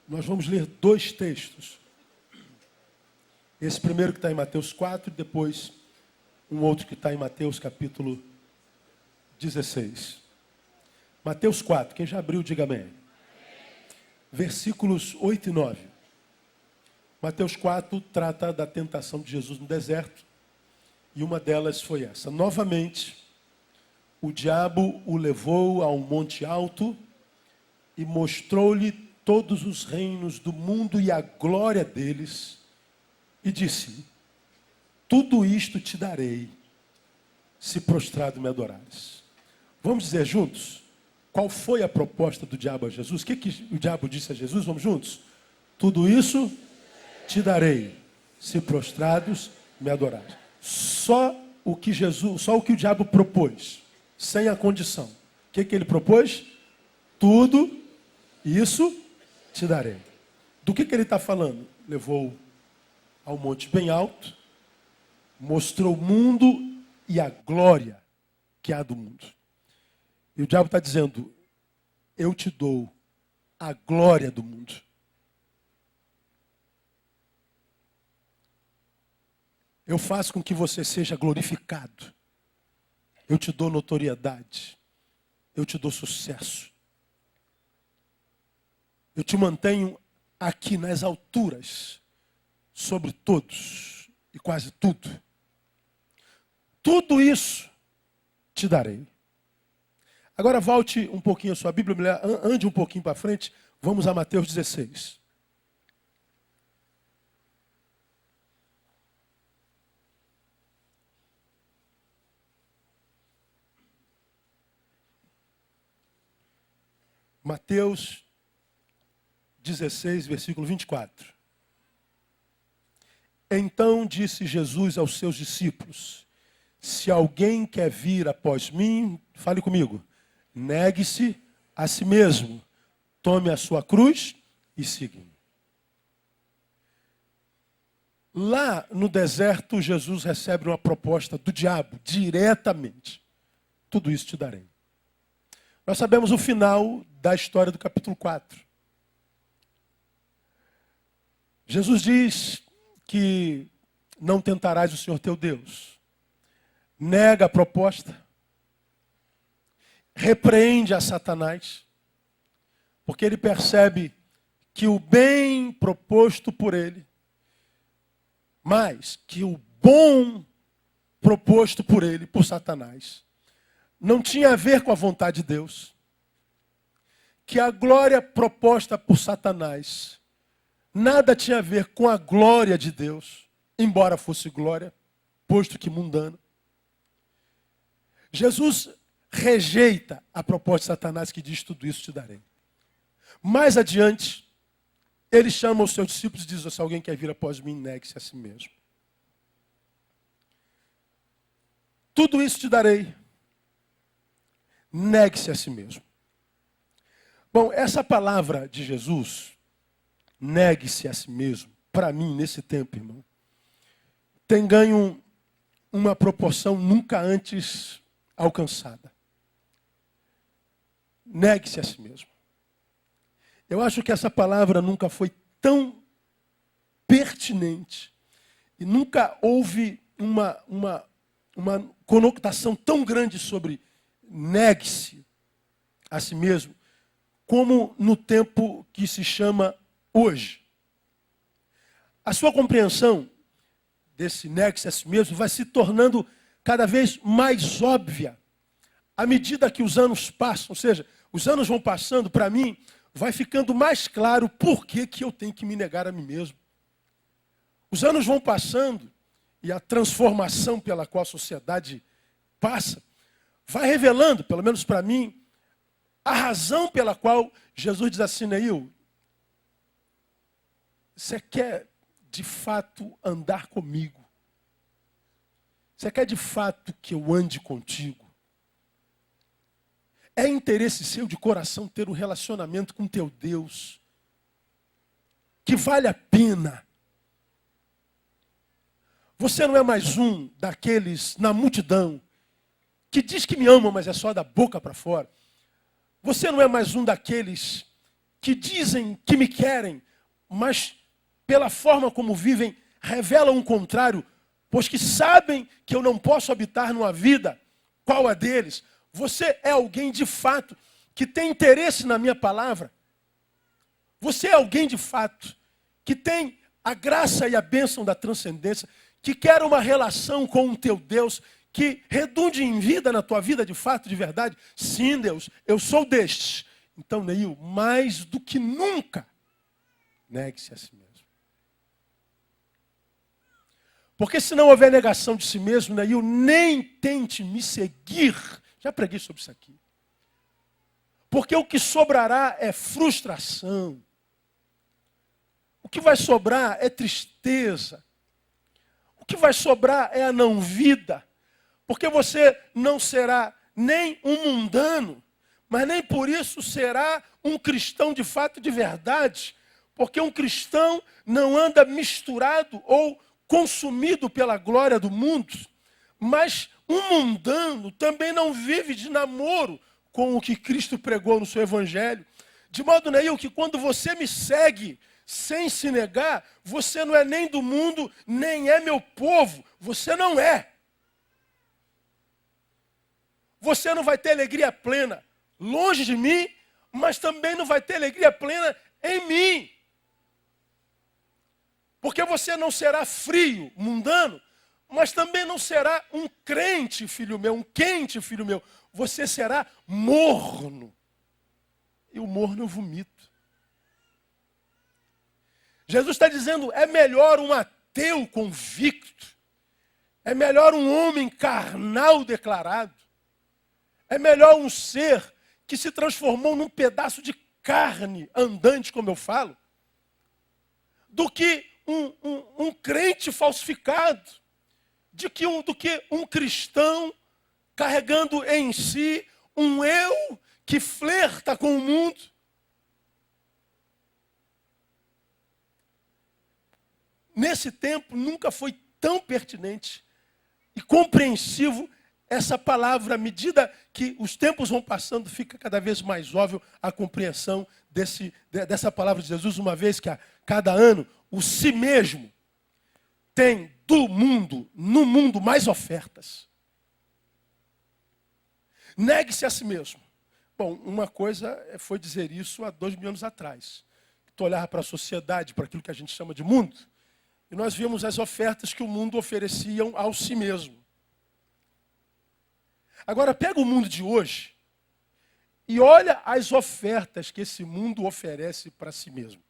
Nós vamos ler dois textos. Esse primeiro que está em Mateus 4, e depois um outro que está em Mateus capítulo 16. Mateus 4, quem já abriu, diga amém. Versículos 8 e 9. Mateus 4 trata da tentação de Jesus no deserto, e uma delas foi essa. Novamente, o diabo o levou a um monte alto e mostrou-lhe todos os reinos do mundo e a glória deles, e disse: tudo isto te darei, se prostrado me adorares. Vamos dizer juntos? Qual foi a proposta do diabo a Jesus? O que o diabo disse a Jesus? Vamos juntos? Tudo isso te darei, se prostrados me adorares. Só o que o diabo propôs, sem a condição. O que ele propôs? Tudo isso te darei. Do que ele está falando? Levou ao monte bem alto, mostrou o mundo e a glória que há do mundo. E o diabo está dizendo: eu te dou a glória do mundo. Eu faço com que você seja glorificado. Eu te dou notoriedade. Eu te dou sucesso. Eu te mantenho aqui nas alturas, sobre todos e quase tudo. Tudo isso te darei. Agora volte um pouquinho a sua Bíblia, ande um pouquinho para frente, vamos a Mateus 16. Mateus 16, versículo 24. Então disse Jesus aos seus discípulos: se alguém quer vir após mim, fale comigo, negue-se a si mesmo, tome a sua cruz e siga-me. Lá no deserto, Jesus recebe uma proposta do diabo, diretamente. Tudo isso te darei. Nós sabemos o final da história do capítulo 4. Jesus diz que não tentarás o Senhor teu Deus. Nega a proposta. Repreende a Satanás. Porque ele percebe que o bem proposto por ele, mais que o bom proposto por ele, por Satanás, não tinha a ver com a vontade de Deus. Que a glória proposta por Satanás nada tinha a ver com a glória de Deus, embora fosse glória, posto que mundano. Jesus rejeita a proposta de Satanás que diz: tudo isso te darei. Mais adiante, ele chama os seus discípulos e diz: se alguém quer vir após mim, negue-se a si mesmo. Tudo isso te darei. Negue-se a si mesmo. Bom, essa palavra de Jesus, negue-se a si mesmo, para mim, nesse tempo, irmão, tem ganho uma proporção nunca antes alcançada. Negue-se a si mesmo. Eu acho que essa palavra nunca foi tão pertinente e nunca houve uma conotação tão grande sobre negue-se a si mesmo, como no tempo que se chama hoje. A sua compreensão desse negue-se a si mesmo vai se tornando cada vez mais óbvia à medida que os anos passam. Ou seja, os anos vão passando, para mim, vai ficando mais claro por que eu tenho que me negar a mim mesmo. Os anos vão passando e a transformação pela qual a sociedade passa vai revelando, pelo menos para mim, a razão pela qual Jesus diz assim: Neil, você quer de fato andar comigo? Você quer de fato que eu ande contigo? É interesse seu de coração ter um relacionamento com teu Deus que vale a pena. Você não é mais um daqueles na multidão que diz que me ama, mas é só da boca para fora. Você não é mais um daqueles que dizem que me querem, mas pela forma como vivem, revelam o contrário, pois que sabem que eu não posso habitar numa vida, qual a deles? Você é alguém de fato que tem interesse na minha palavra? Você é alguém de fato que tem a graça e a bênção da transcendência, que quer uma relação com o teu Deus, que redunde em vida na tua vida de fato, de verdade? Sim, Deus, eu sou destes. Então, Neil, mais do que nunca, negue-se a si mesmo. Porque se não houver negação de si mesmo, Neil, nem tente me seguir. Já preguei sobre isso aqui. Porque o que sobrará é frustração. O que vai sobrar é tristeza. O que vai sobrar é a não-vida. Porque você não será nem um mundano, mas nem por isso será um cristão de fato, de verdade. Porque um cristão não anda misturado ou consumido pela glória do mundo. Mas um mundano também não vive de namoro com o que Cristo pregou no seu evangelho. De modo, Neil, que quando você me segue sem se negar, você não é nem do mundo, nem é meu povo. Você não é. Você não vai ter alegria plena longe de mim, mas também não vai ter alegria plena em mim. Porque você não será frio, mundano, mas também não será um crente, filho meu, um quente, filho meu. Você será morno. E o morno eu vomito. Jesus está dizendo, é melhor um ateu convicto. É melhor um homem carnal declarado. É melhor um ser que se transformou num pedaço de carne andante, como eu falo, do que um crente falsificado, do que um cristão carregando em si um eu que flerta com o mundo. Nesse tempo nunca foi tão pertinente e compreensivo essa palavra. À medida que os tempos vão passando, fica cada vez mais óbvio a compreensão dessa palavra de Jesus, uma vez que a cada ano o si mesmo tem no mundo mais ofertas. Negue-se a si mesmo. Bom, uma coisa foi dizer isso há 2000 anos atrás. Tu olhava para a sociedade, para aquilo que a gente chama de mundo, e nós víamos as ofertas que o mundo oferecia ao si mesmo. Agora pega o mundo de hoje e olha as ofertas que esse mundo oferece para si mesmo.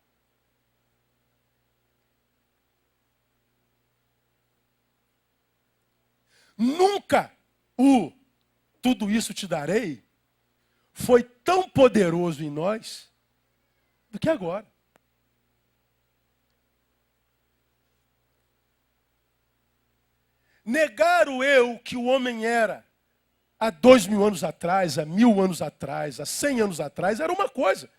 Nunca tudo isso te darei foi tão poderoso em nós do que agora. Negar o eu que o homem era há 2000 anos atrás, há 1000 anos atrás, há 100 anos atrás, era uma coisa.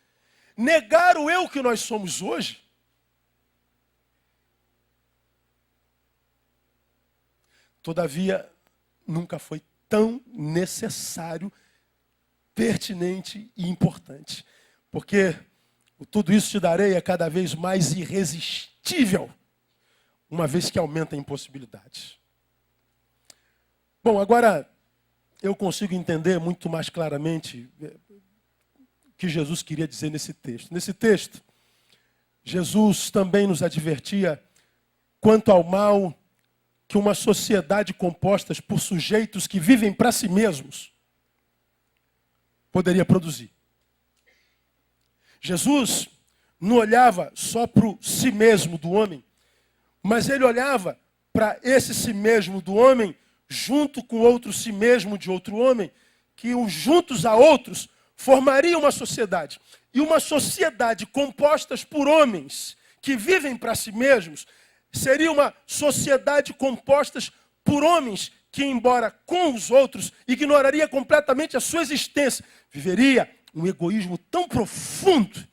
Negar o eu que nós somos hoje, todavia, nunca foi tão necessário, pertinente e importante. Porque o tudo isso te darei é cada vez mais irresistível, uma vez que aumenta a impossibilidade. Bom, agora eu consigo entender muito mais claramente o que Jesus queria dizer nesse texto. Nesse texto, Jesus também nos advertia quanto ao mal que uma sociedade composta por sujeitos que vivem para si mesmos poderia produzir. Jesus não olhava só para o si mesmo do homem, mas ele olhava para esse si mesmo do homem junto com outro si mesmo de outro homem, que juntos a outros formariam uma sociedade. E uma sociedade composta por homens que vivem para si mesmos seria uma sociedade composta por homens que, embora com os outros, ignoraria completamente a sua existência. Viveria um egoísmo tão profundo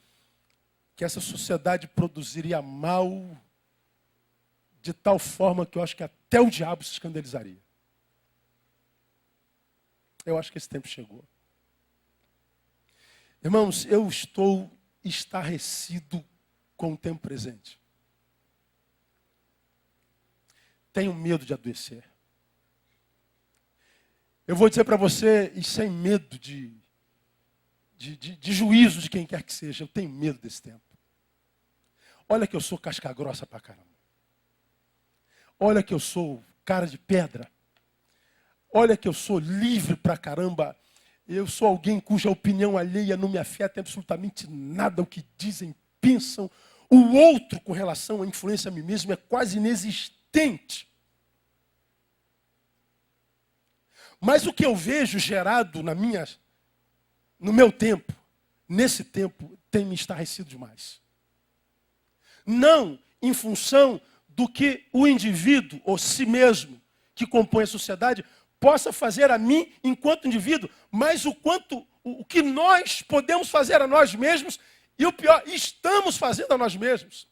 que essa sociedade produziria mal de tal forma que eu acho que até o diabo se escandalizaria. Eu acho que esse tempo chegou. Irmãos, eu estou estarrecido com o tempo presente. Tenho medo de adoecer. Eu vou dizer para você, e sem medo de juízo de quem quer que seja, eu tenho medo desse tempo. Olha que eu sou casca grossa pra caramba. Olha que eu sou cara de pedra. Olha que eu sou livre pra caramba. Eu sou alguém cuja opinião alheia não me afeta absolutamente nada o que dizem, pensam. O outro, com relação à influência a mim mesmo, é quase inexistente. Mas o que eu vejo gerado no meu tempo, nesse tempo, tem me estarrecido demais. Não em função do que o indivíduo, ou si mesmo, que compõe a sociedade, possa fazer a mim enquanto indivíduo, mas o que nós podemos fazer a nós mesmos, e o pior, estamos fazendo a nós mesmos.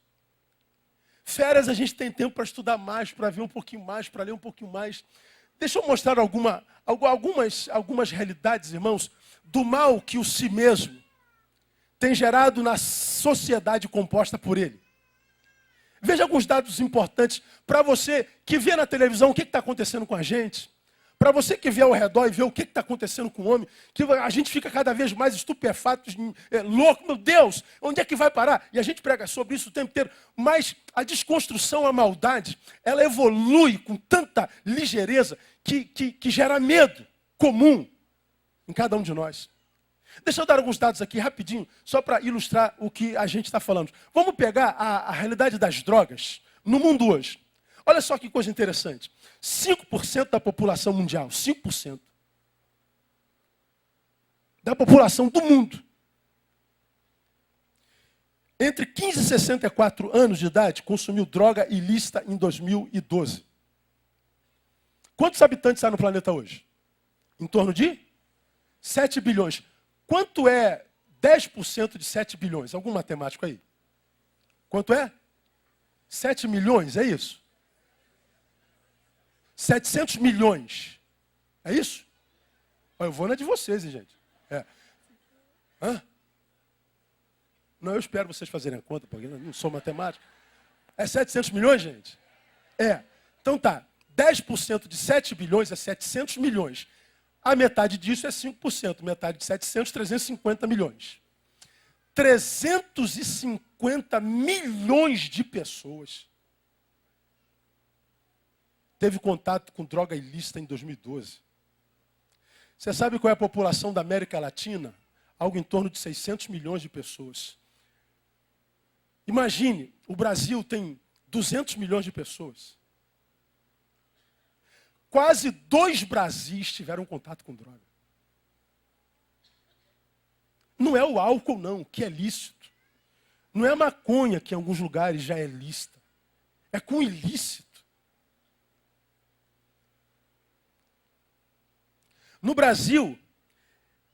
Férias a gente tem tempo para estudar mais, para ver um pouquinho mais, para ler um pouquinho mais. Deixa eu mostrar algumas realidades, irmãos, do mal que o si mesmo tem gerado na sociedade composta por ele. Veja alguns dados importantes para você que vê na televisão o que está acontecendo com a gente. Para você que vê ao redor e vê o que está acontecendo com o homem, que a gente fica cada vez mais estupefato, louco, meu Deus, onde é que vai parar? E a gente prega sobre isso o tempo inteiro. Mas a desconstrução, a maldade, ela evolui com tanta ligeireza que gera medo comum em cada um de nós. Deixa eu dar alguns dados aqui rapidinho, só para ilustrar o que a gente está falando. Vamos pegar a realidade das drogas no mundo hoje. Olha só que coisa interessante. 5% da população mundial, 5% da população do mundo, entre 15 e 64 anos de idade, consumiu droga ilícita em 2012. Quantos habitantes há no planeta hoje? Em torno de 7 bilhões. Quanto é 10% de 7 bilhões? Algum matemático aí? Quanto é? 7 milhões, é isso? 700 milhões. É isso? Eu vou na de vocês, hein, gente. Hã? Não, eu espero vocês fazerem a conta, porque eu não sou matemático. É 700 milhões, gente? Então tá. 10% de 7 bilhões é 700 milhões. A metade disso é 5%. Metade de 700, 350 milhões. 350 milhões de pessoas teve contato com droga ilícita em 2012. Você sabe qual é a população da América Latina? Algo em torno de 600 milhões de pessoas. Imagine, o Brasil tem 200 milhões de pessoas. Quase 2 Brasis tiveram contato com droga. Não é o álcool, não, que é lícito. Não é a maconha, que em alguns lugares já é lícita. É com ilícito. No Brasil,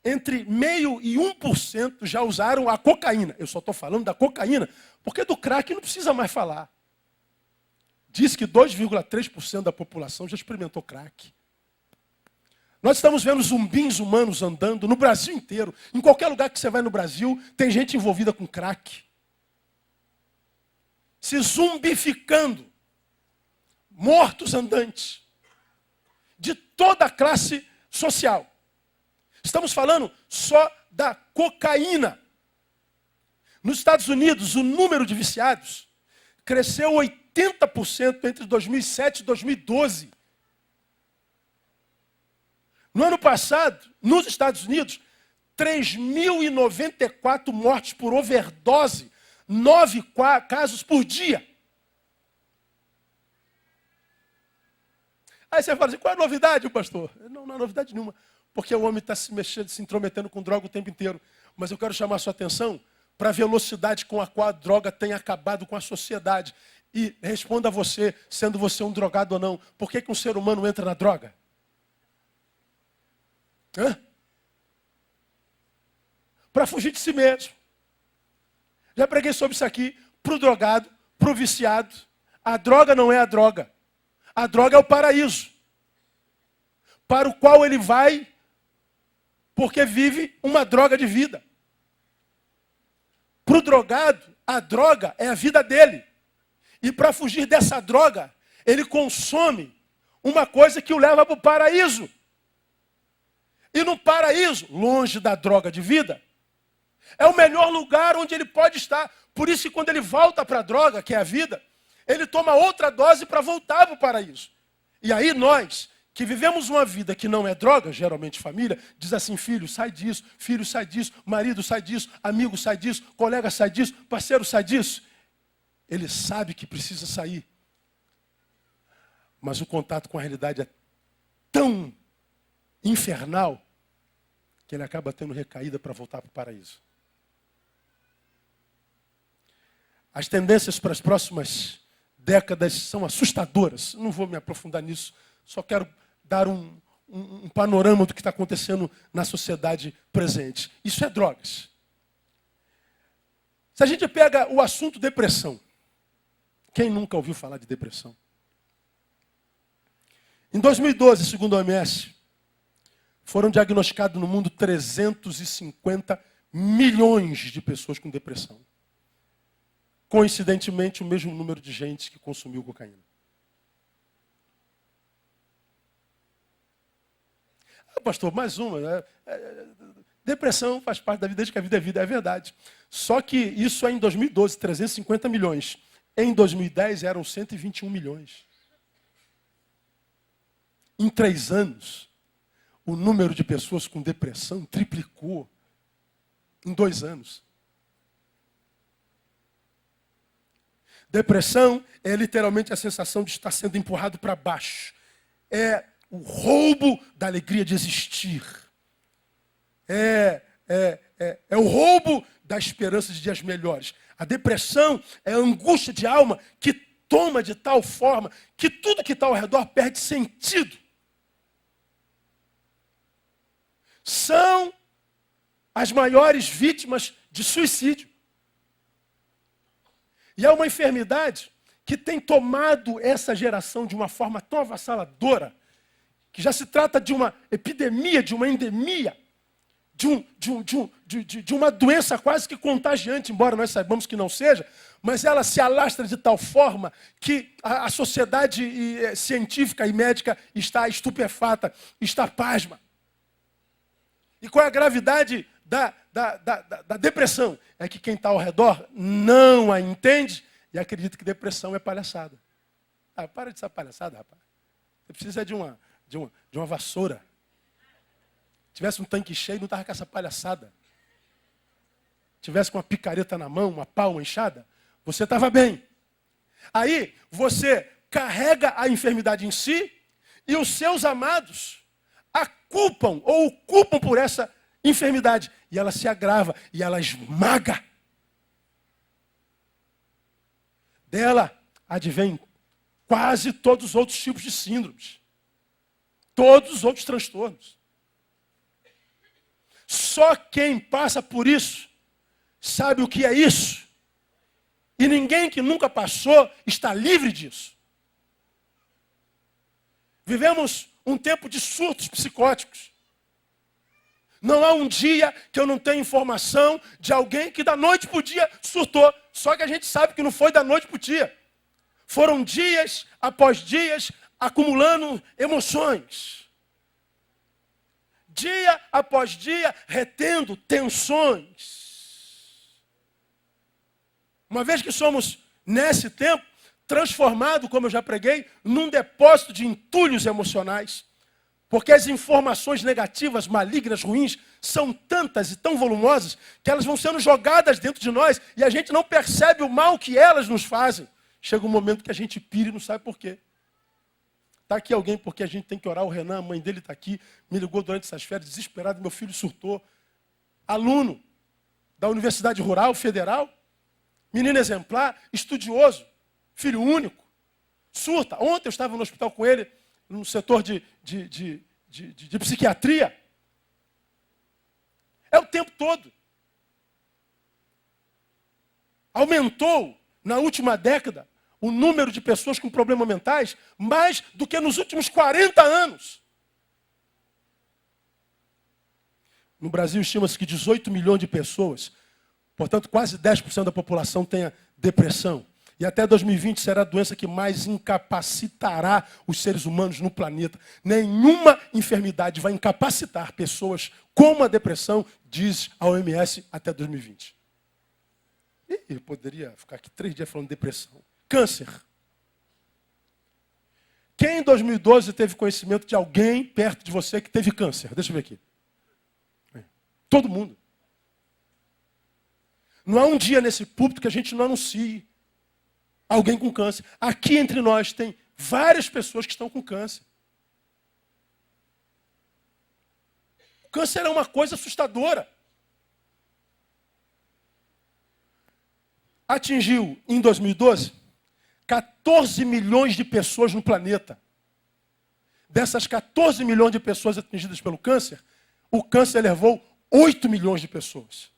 entre 0,5% e 1% já usaram a cocaína. Eu só estou falando da cocaína, porque do crack não precisa mais falar. Diz que 2,3% da população já experimentou crack. Nós estamos vendo zumbis humanos andando no Brasil inteiro. Em qualquer lugar que você vai no Brasil, tem gente envolvida com crack. Se zumbificando. Mortos andantes. De toda a classe social. Estamos falando só da cocaína. Nos Estados Unidos, o número de viciados cresceu 80% entre 2007 e 2012. No ano passado, nos Estados Unidos, 3.094 mortes por overdose, 9 casos por dia. Aí você fala assim, qual é a novidade, pastor? Não há novidade nenhuma, porque o homem está se mexendo, se intrometendo com droga o tempo inteiro. Mas eu quero chamar a sua atenção para a velocidade com a qual a droga tem acabado com a sociedade. E responda a você, sendo você um drogado ou não, por que um ser humano entra na droga? Para fugir de si mesmo. Já preguei sobre isso aqui. Para o drogado, para o viciado, a droga não é a droga. A droga é o paraíso. Para o qual ele vai porque vive uma droga de vida. Para o drogado, a droga é a vida dele. E para fugir dessa droga, ele consome uma coisa que o leva para o paraíso. E no paraíso, longe da droga de vida, é o melhor lugar onde ele pode estar. Por isso que quando ele volta para a droga, que é a vida, ele toma outra dose para voltar para o paraíso. E aí nós, que vivemos uma vida que não é droga, geralmente família, diz assim, filho, sai disso, marido, sai disso, amigo, sai disso, colega, sai disso, parceiro, sai disso. Ele sabe que precisa sair. Mas o contato com a realidade é tão infernal que ele acaba tendo recaída para voltar para o paraíso. As tendências para as próximas décadas são assustadoras. Não vou me aprofundar nisso, só quero dar um panorama do que está acontecendo na sociedade presente. Isso é drogas. Se a gente pega o assunto depressão, quem nunca ouviu falar de depressão? Em 2012, segundo a OMS, foram diagnosticados no mundo 350 milhões de pessoas com depressão. Coincidentemente, o mesmo número de gente que consumiu cocaína. Ah, pastor, mais uma. Depressão faz parte da vida desde que a vida é vida, é verdade. Só que isso é em 2012, 350 milhões. Em 2010 eram 121 milhões. Em 3 anos, o número de pessoas com depressão triplicou. Em 2 anos. Depressão é literalmente a sensação de estar sendo empurrado para baixo. É o roubo da alegria de existir. É o roubo da esperança de dias melhores. A depressão é a angústia de alma que toma de tal forma que tudo que está ao redor perde sentido. São as maiores vítimas de suicídio. E é uma enfermidade que tem tomado essa geração de uma forma tão avassaladora, que já se trata de uma epidemia, de uma endemia, de uma doença quase que contagiante, embora nós saibamos que não seja, mas ela se alastra de tal forma que a sociedade científica e médica está estupefata, está pasma. E qual é a gravidade da depressão? É que quem está ao redor não a entende e acredita que depressão é palhaçada. Ah, para de ser palhaçada, rapaz. Você precisa de uma vassoura. Se tivesse um tanque cheio, não estava com essa palhaçada. Se tivesse com uma picareta na mão, uma pá, uma enxada, você estava bem. Aí você carrega a enfermidade em si e os seus amados a culpam ou o culpam por essa enfermidade. E ela se agrava e ela esmaga. Dela advém quase todos os outros tipos de síndromes. Todos os outros transtornos. Só quem passa por isso sabe o que é isso. E ninguém que nunca passou está livre disso. Vivemos um tempo de surtos psicóticos. Não há um dia que eu não tenha informação de alguém que da noite para o dia surtou. Só que a gente sabe que não foi da noite para o dia. Foram dias após dias acumulando emoções. Dia após dia retendo tensões. Uma vez que somos, nesse tempo, transformado, como eu já preguei, num depósito de entulhos emocionais. Porque as informações negativas, malignas, ruins, são tantas e tão volumosas que elas vão sendo jogadas dentro de nós e a gente não percebe o mal que elas nos fazem. Chega um momento que a gente pira e não sabe por quê. Está aqui alguém porque a gente tem que orar, o Renan, a mãe dele está aqui, me ligou durante essas férias, desesperado, meu filho surtou. Aluno da Universidade Rural Federal, menino exemplar, estudioso, filho único, surta. Ontem eu estava no hospital com ele, no setor de psiquiatria. É o tempo todo. Aumentou, na última década, o número de pessoas com problemas mentais mais do que nos últimos 40 anos. No Brasil, estima-se que 18 milhões de pessoas Portanto, quase 10% da população tem depressão. E até 2020 será a doença que mais incapacitará os seres humanos no planeta. Nenhuma enfermidade vai incapacitar pessoas como a depressão, diz a OMS, até 2020. E eu poderia ficar aqui 3 dias falando de depressão. Câncer. Quem em 2012 teve conhecimento de alguém perto de você que teve câncer? Deixa eu ver aqui. Todo mundo. Não há um dia nesse púlpito que a gente não anuncie alguém com câncer. Aqui entre nós tem várias pessoas que estão com câncer. O câncer é uma coisa assustadora. Atingiu, em 2012, 14 milhões de pessoas no planeta. Dessas 14 milhões de pessoas atingidas pelo câncer, o câncer levou 8 milhões de pessoas.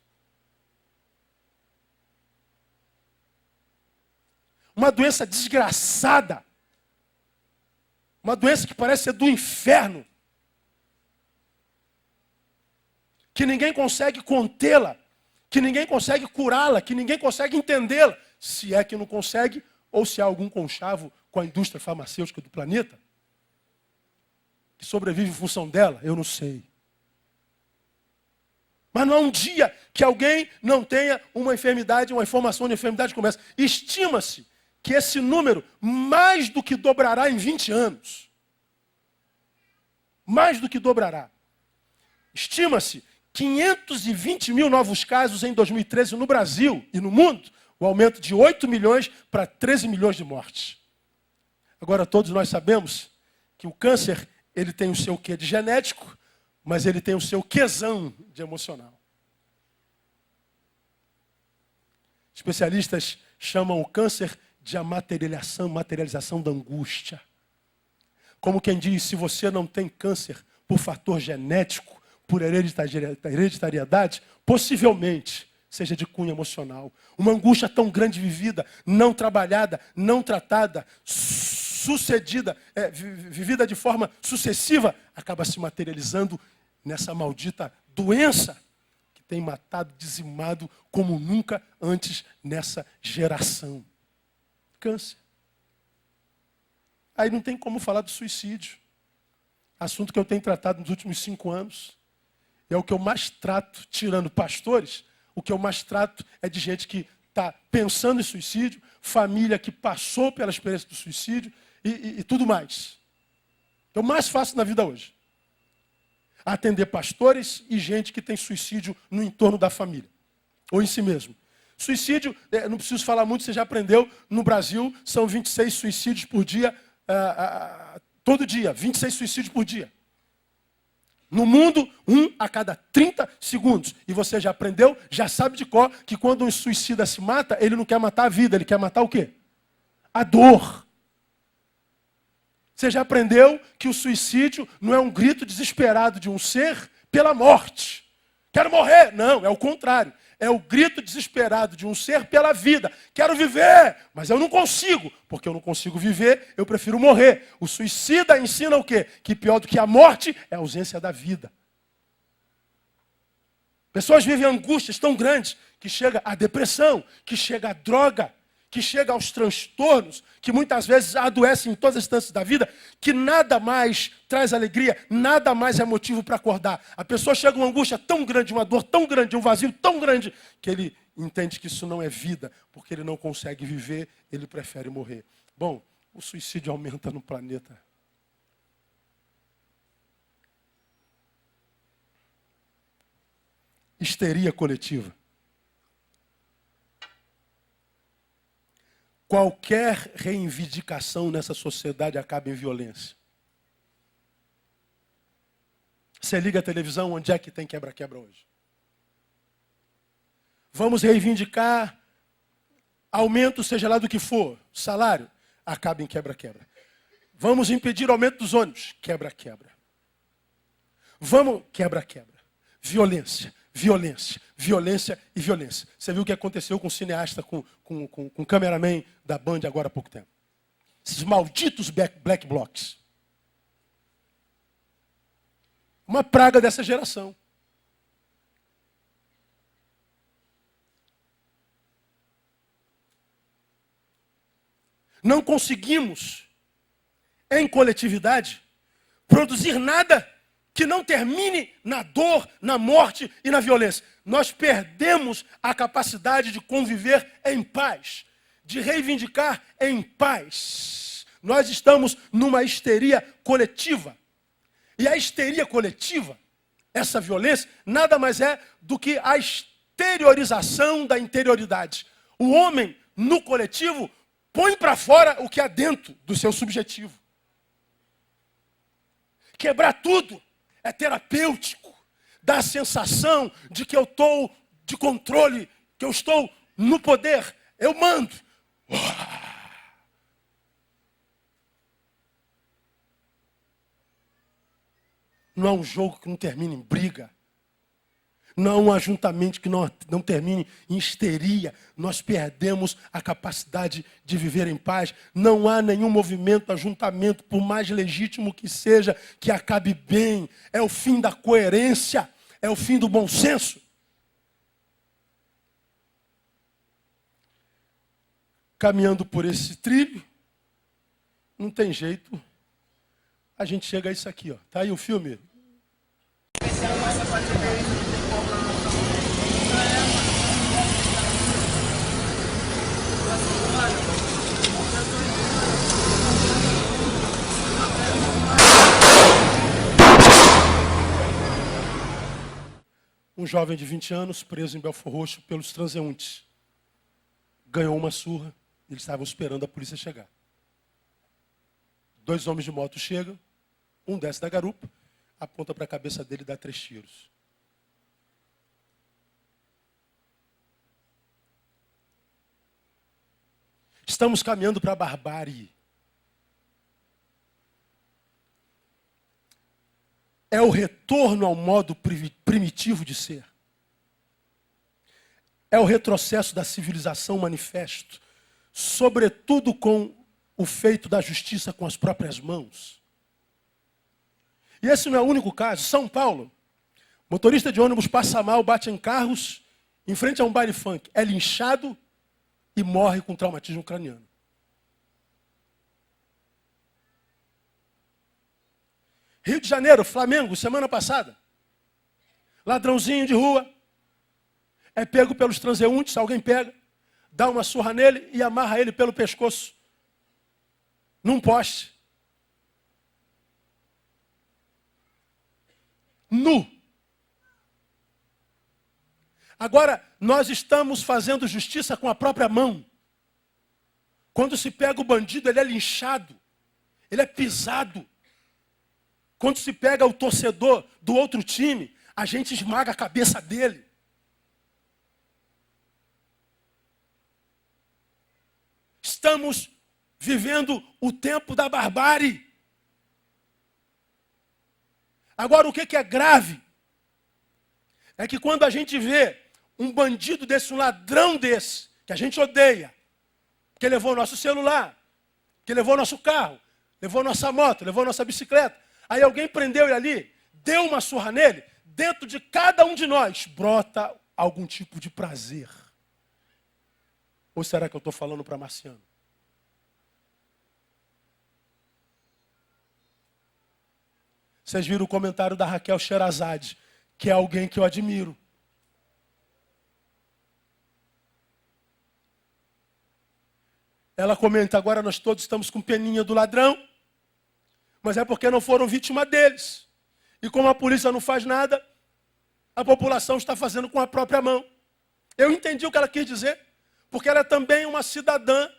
Uma doença desgraçada. Uma doença que parece ser do inferno. Que ninguém consegue contê-la. Que ninguém consegue curá-la. Que ninguém consegue entendê-la. Se é que não consegue, ou se há algum conchavo com a indústria farmacêutica do planeta que sobrevive em função dela, eu não sei. Mas não há um dia que alguém não tenha uma enfermidade, uma informação de enfermidade como essa. Estima-se que esse número mais do que dobrará em 20 anos. Mais do que dobrará. Estima-se 520 mil novos casos em 2013 no Brasil e no mundo. O aumento de 8 milhões para 13 milhões de mortes. Agora todos nós sabemos que o câncer, ele tem o seu quê de genético, mas ele tem o seu quezão de emocional. Especialistas chamam o câncer de a materialização da angústia. Como quem diz, se você não tem câncer por fator genético, por hereditariedade, possivelmente seja de cunho emocional. Uma angústia tão grande vivida, não trabalhada, não tratada, vivida de forma sucessiva, acaba se materializando nessa maldita doença que tem matado, dizimado como nunca antes nessa geração. Câncer. Aí não tem como falar do suicídio. Assunto que eu tenho tratado nos últimos 5 anos. É o que eu mais trato, tirando pastores, o que eu mais trato é de gente que está pensando em suicídio, família que passou pela experiência do suicídio e tudo mais. É o mais fácil na vida hoje. Atender pastores e gente que tem suicídio no entorno da família. Ou em si mesmo. Suicídio, não preciso falar muito, você já aprendeu, no Brasil são 26 suicídios por dia, todo dia, 26 suicídios por dia. No mundo, 1 a cada 30 segundos. E você já aprendeu, já sabe de cor, que quando um suicida se mata, ele não quer matar a vida, ele quer matar o quê? A dor. Você já aprendeu que o suicídio não é um grito desesperado de um ser pela morte. Quero morrer. Não, é o contrário. É o grito desesperado de um ser pela vida. Quero viver, mas eu não consigo. Porque eu não consigo viver, eu prefiro morrer. O suicida ensina o quê? Que pior do que a morte é a ausência da vida. Pessoas vivem angústias tão grandes que chega a depressão, que chega a droga, que chega aos transtornos, que muitas vezes adoecem em todas as instâncias da vida, que nada mais traz alegria, nada mais é motivo para acordar. A pessoa chega a uma angústia tão grande, uma dor tão grande, um vazio tão grande, que ele entende que isso não é vida, porque ele não consegue viver, ele prefere morrer. Bom, o suicídio aumenta no planeta. Histeria coletiva. Qualquer reivindicação nessa sociedade acaba em violência. Você liga a televisão, onde é que tem quebra-quebra hoje? Vamos reivindicar aumento, seja lá do que for, salário, acaba em quebra-quebra. Vamos impedir o aumento dos ônibus, quebra-quebra. Vamos, quebra-quebra. Violência. Violência, violência e violência. Você viu o que aconteceu com o cineasta, com o cameraman da Band agora há pouco tempo. Esses malditos black blocs. Uma praga dessa geração. Não conseguimos, em coletividade, produzir nada que não termine na dor, na morte e na violência. Nós perdemos a capacidade de conviver em paz, de reivindicar em paz. Nós estamos numa histeria coletiva. E a histeria coletiva, essa violência, nada mais é do que a exteriorização da interioridade. O homem, no coletivo, põe para fora o que há dentro do seu subjetivo. Quebrar tudo é terapêutico. Dá a sensação de que eu estou de controle, que eu estou no poder. Eu mando. Não há um jogo que não termine em briga. Não há um ajuntamento que não termine em histeria. Nós perdemos a capacidade de viver em paz. Não há nenhum movimento, ajuntamento, por mais legítimo que seja, que acabe bem. É o fim da coerência. É o fim do bom senso. Caminhando por esse trilho, não tem jeito. A gente chega a isso aqui, ó. Tá aí o filme. Um jovem de 20 anos, preso em Belford Roxo pelos transeuntes. Ganhou uma surra, eles estavam esperando a polícia chegar. 2 homens de moto chegam, um desce da garupa, aponta para a cabeça dele e dá 3 tiros. Estamos caminhando para a barbárie. É o retorno ao modo primitivo de ser. É o retrocesso da civilização manifesto, sobretudo com o feito da justiça com as próprias mãos. E esse não é o único caso. São Paulo, motorista de ônibus passa mal, bate em carros, em frente a um baile funk, é linchado e morre com traumatismo craniano. Rio de Janeiro, Flamengo, semana passada. Ladrãozinho de rua. É pego pelos transeuntes, alguém pega, dá uma surra nele e amarra ele pelo pescoço. Num poste. Nu. Agora, nós estamos fazendo justiça com a própria mão. Quando se pega o bandido, ele é linchado. Ele é pisado. Quando se pega o torcedor do outro time, a gente esmaga a cabeça dele. Estamos vivendo o tempo da barbárie. Agora, o que é grave? É que quando a gente vê um bandido desse, um ladrão desse, que a gente odeia, que levou nosso celular, que levou nosso carro, levou nossa moto, levou nossa bicicleta, aí alguém prendeu ele ali, deu uma surra nele, dentro de cada um de nós brota algum tipo de prazer. Ou será que eu estou falando para Marciano? Vocês viram o comentário da Raquel Sherazade, que é alguém que eu admiro. Ela comenta, agora nós todos estamos com peninha do ladrão, mas é porque não foram vítima deles. E como a polícia não faz nada, a população está fazendo com a própria mão. Eu entendi o que ela quis dizer, porque ela é também uma cidadã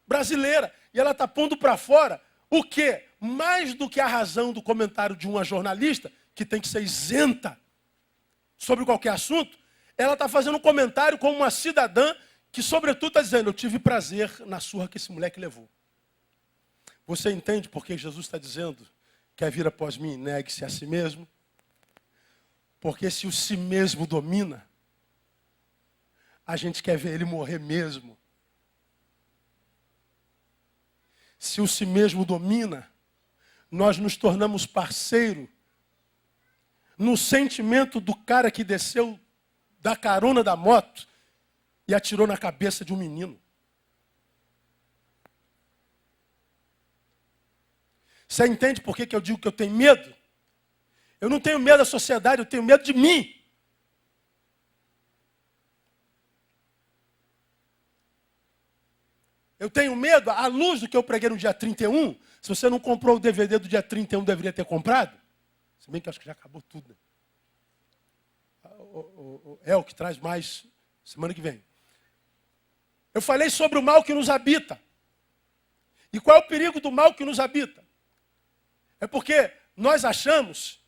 brasileira. E ela está pondo para fora o quê? Mais do que a razão do comentário de uma jornalista, que tem que ser isenta sobre qualquer assunto, ela está fazendo um comentário como uma cidadã que, sobretudo, está dizendo, eu tive prazer na surra que esse moleque levou. Você entende por que Jesus está dizendo, quer vir após mim, negue-se a si mesmo? Porque se o si mesmo domina, a gente quer ver ele morrer mesmo. Se o si mesmo domina, nós nos tornamos parceiro no sentimento do cara que desceu da carona da moto e atirou na cabeça de um menino. Você entende por que eu digo que eu tenho medo? Eu não tenho medo da sociedade, eu tenho medo de mim. Eu tenho medo, à luz do que eu preguei no dia 31, se você não comprou o DVD do dia 31, deveria ter comprado. Se bem que eu acho que já acabou tudo, né? É o que traz mais semana que vem. Eu falei sobre o mal que nos habita. E qual é o perigo do mal que nos habita? É porque nós achamos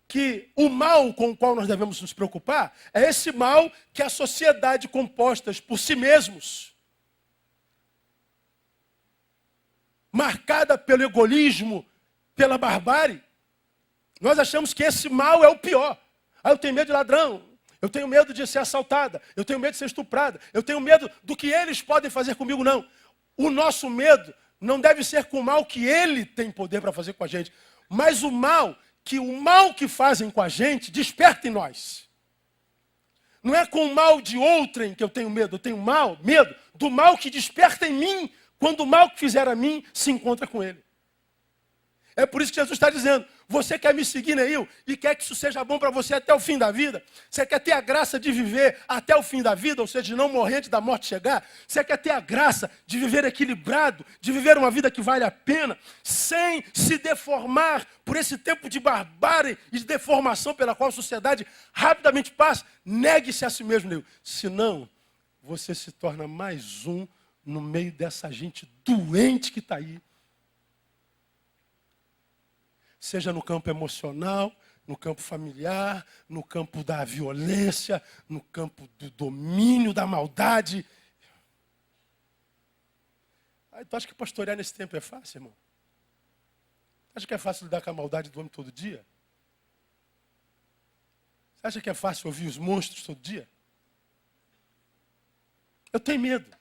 que o mal com o qual nós devemos nos preocupar é esse mal que a sociedade composta por si mesmos, marcada pelo egoísmo, pela barbárie, nós achamos que esse mal é o pior. Eu tenho medo de ladrão, eu tenho medo de ser assaltada, eu tenho medo de ser estuprada, eu tenho medo do que eles podem fazer comigo, não. O nosso medo não deve ser com o mal que ele tem poder para fazer com a gente, mas o mal que fazem com a gente desperta em nós. Não é com o mal de outrem que eu tenho medo medo do mal que desperta em mim, quando o mal que fizer a mim se encontra com ele. É por isso que Jesus está dizendo, você quer me seguir, Neil, e quer que isso seja bom para você até o fim da vida? Você quer ter a graça de viver até o fim da vida, ou seja, de não morrer antes da morte chegar? Você quer ter a graça de viver equilibrado, de viver uma vida que vale a pena, sem se deformar por esse tempo de barbárie e de deformação pela qual a sociedade rapidamente passa? Negue-se a si mesmo, Neil. Senão, você se torna mais um no meio dessa gente doente que está aí. Seja no campo emocional, no campo familiar, no campo da violência, no campo do domínio, da maldade. Tu acha que pastorear nesse tempo é fácil, irmão? Você acha que é fácil lidar com a maldade do homem todo dia? Você acha que é fácil ouvir os monstros todo dia? Eu tenho medo.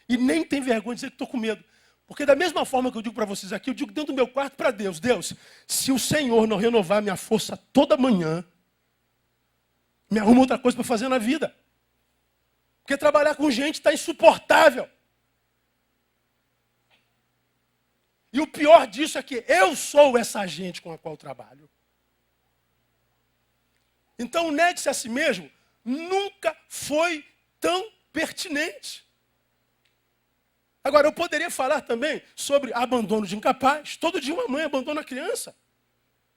E nem tenho vergonha de dizer que estou com medo. Porque da mesma forma que eu digo para vocês aqui, eu digo dentro do meu quarto para Deus. Deus, se o Senhor não renovar minha força toda manhã, me arruma outra coisa para fazer na vida. Porque trabalhar com gente está insuportável. E o pior disso é que eu sou essa gente com a qual eu trabalho. Então, negue-se a si mesmo nunca foi tão pertinente. Agora, eu poderia falar também sobre abandono de incapaz. Todo dia uma mãe abandona a criança.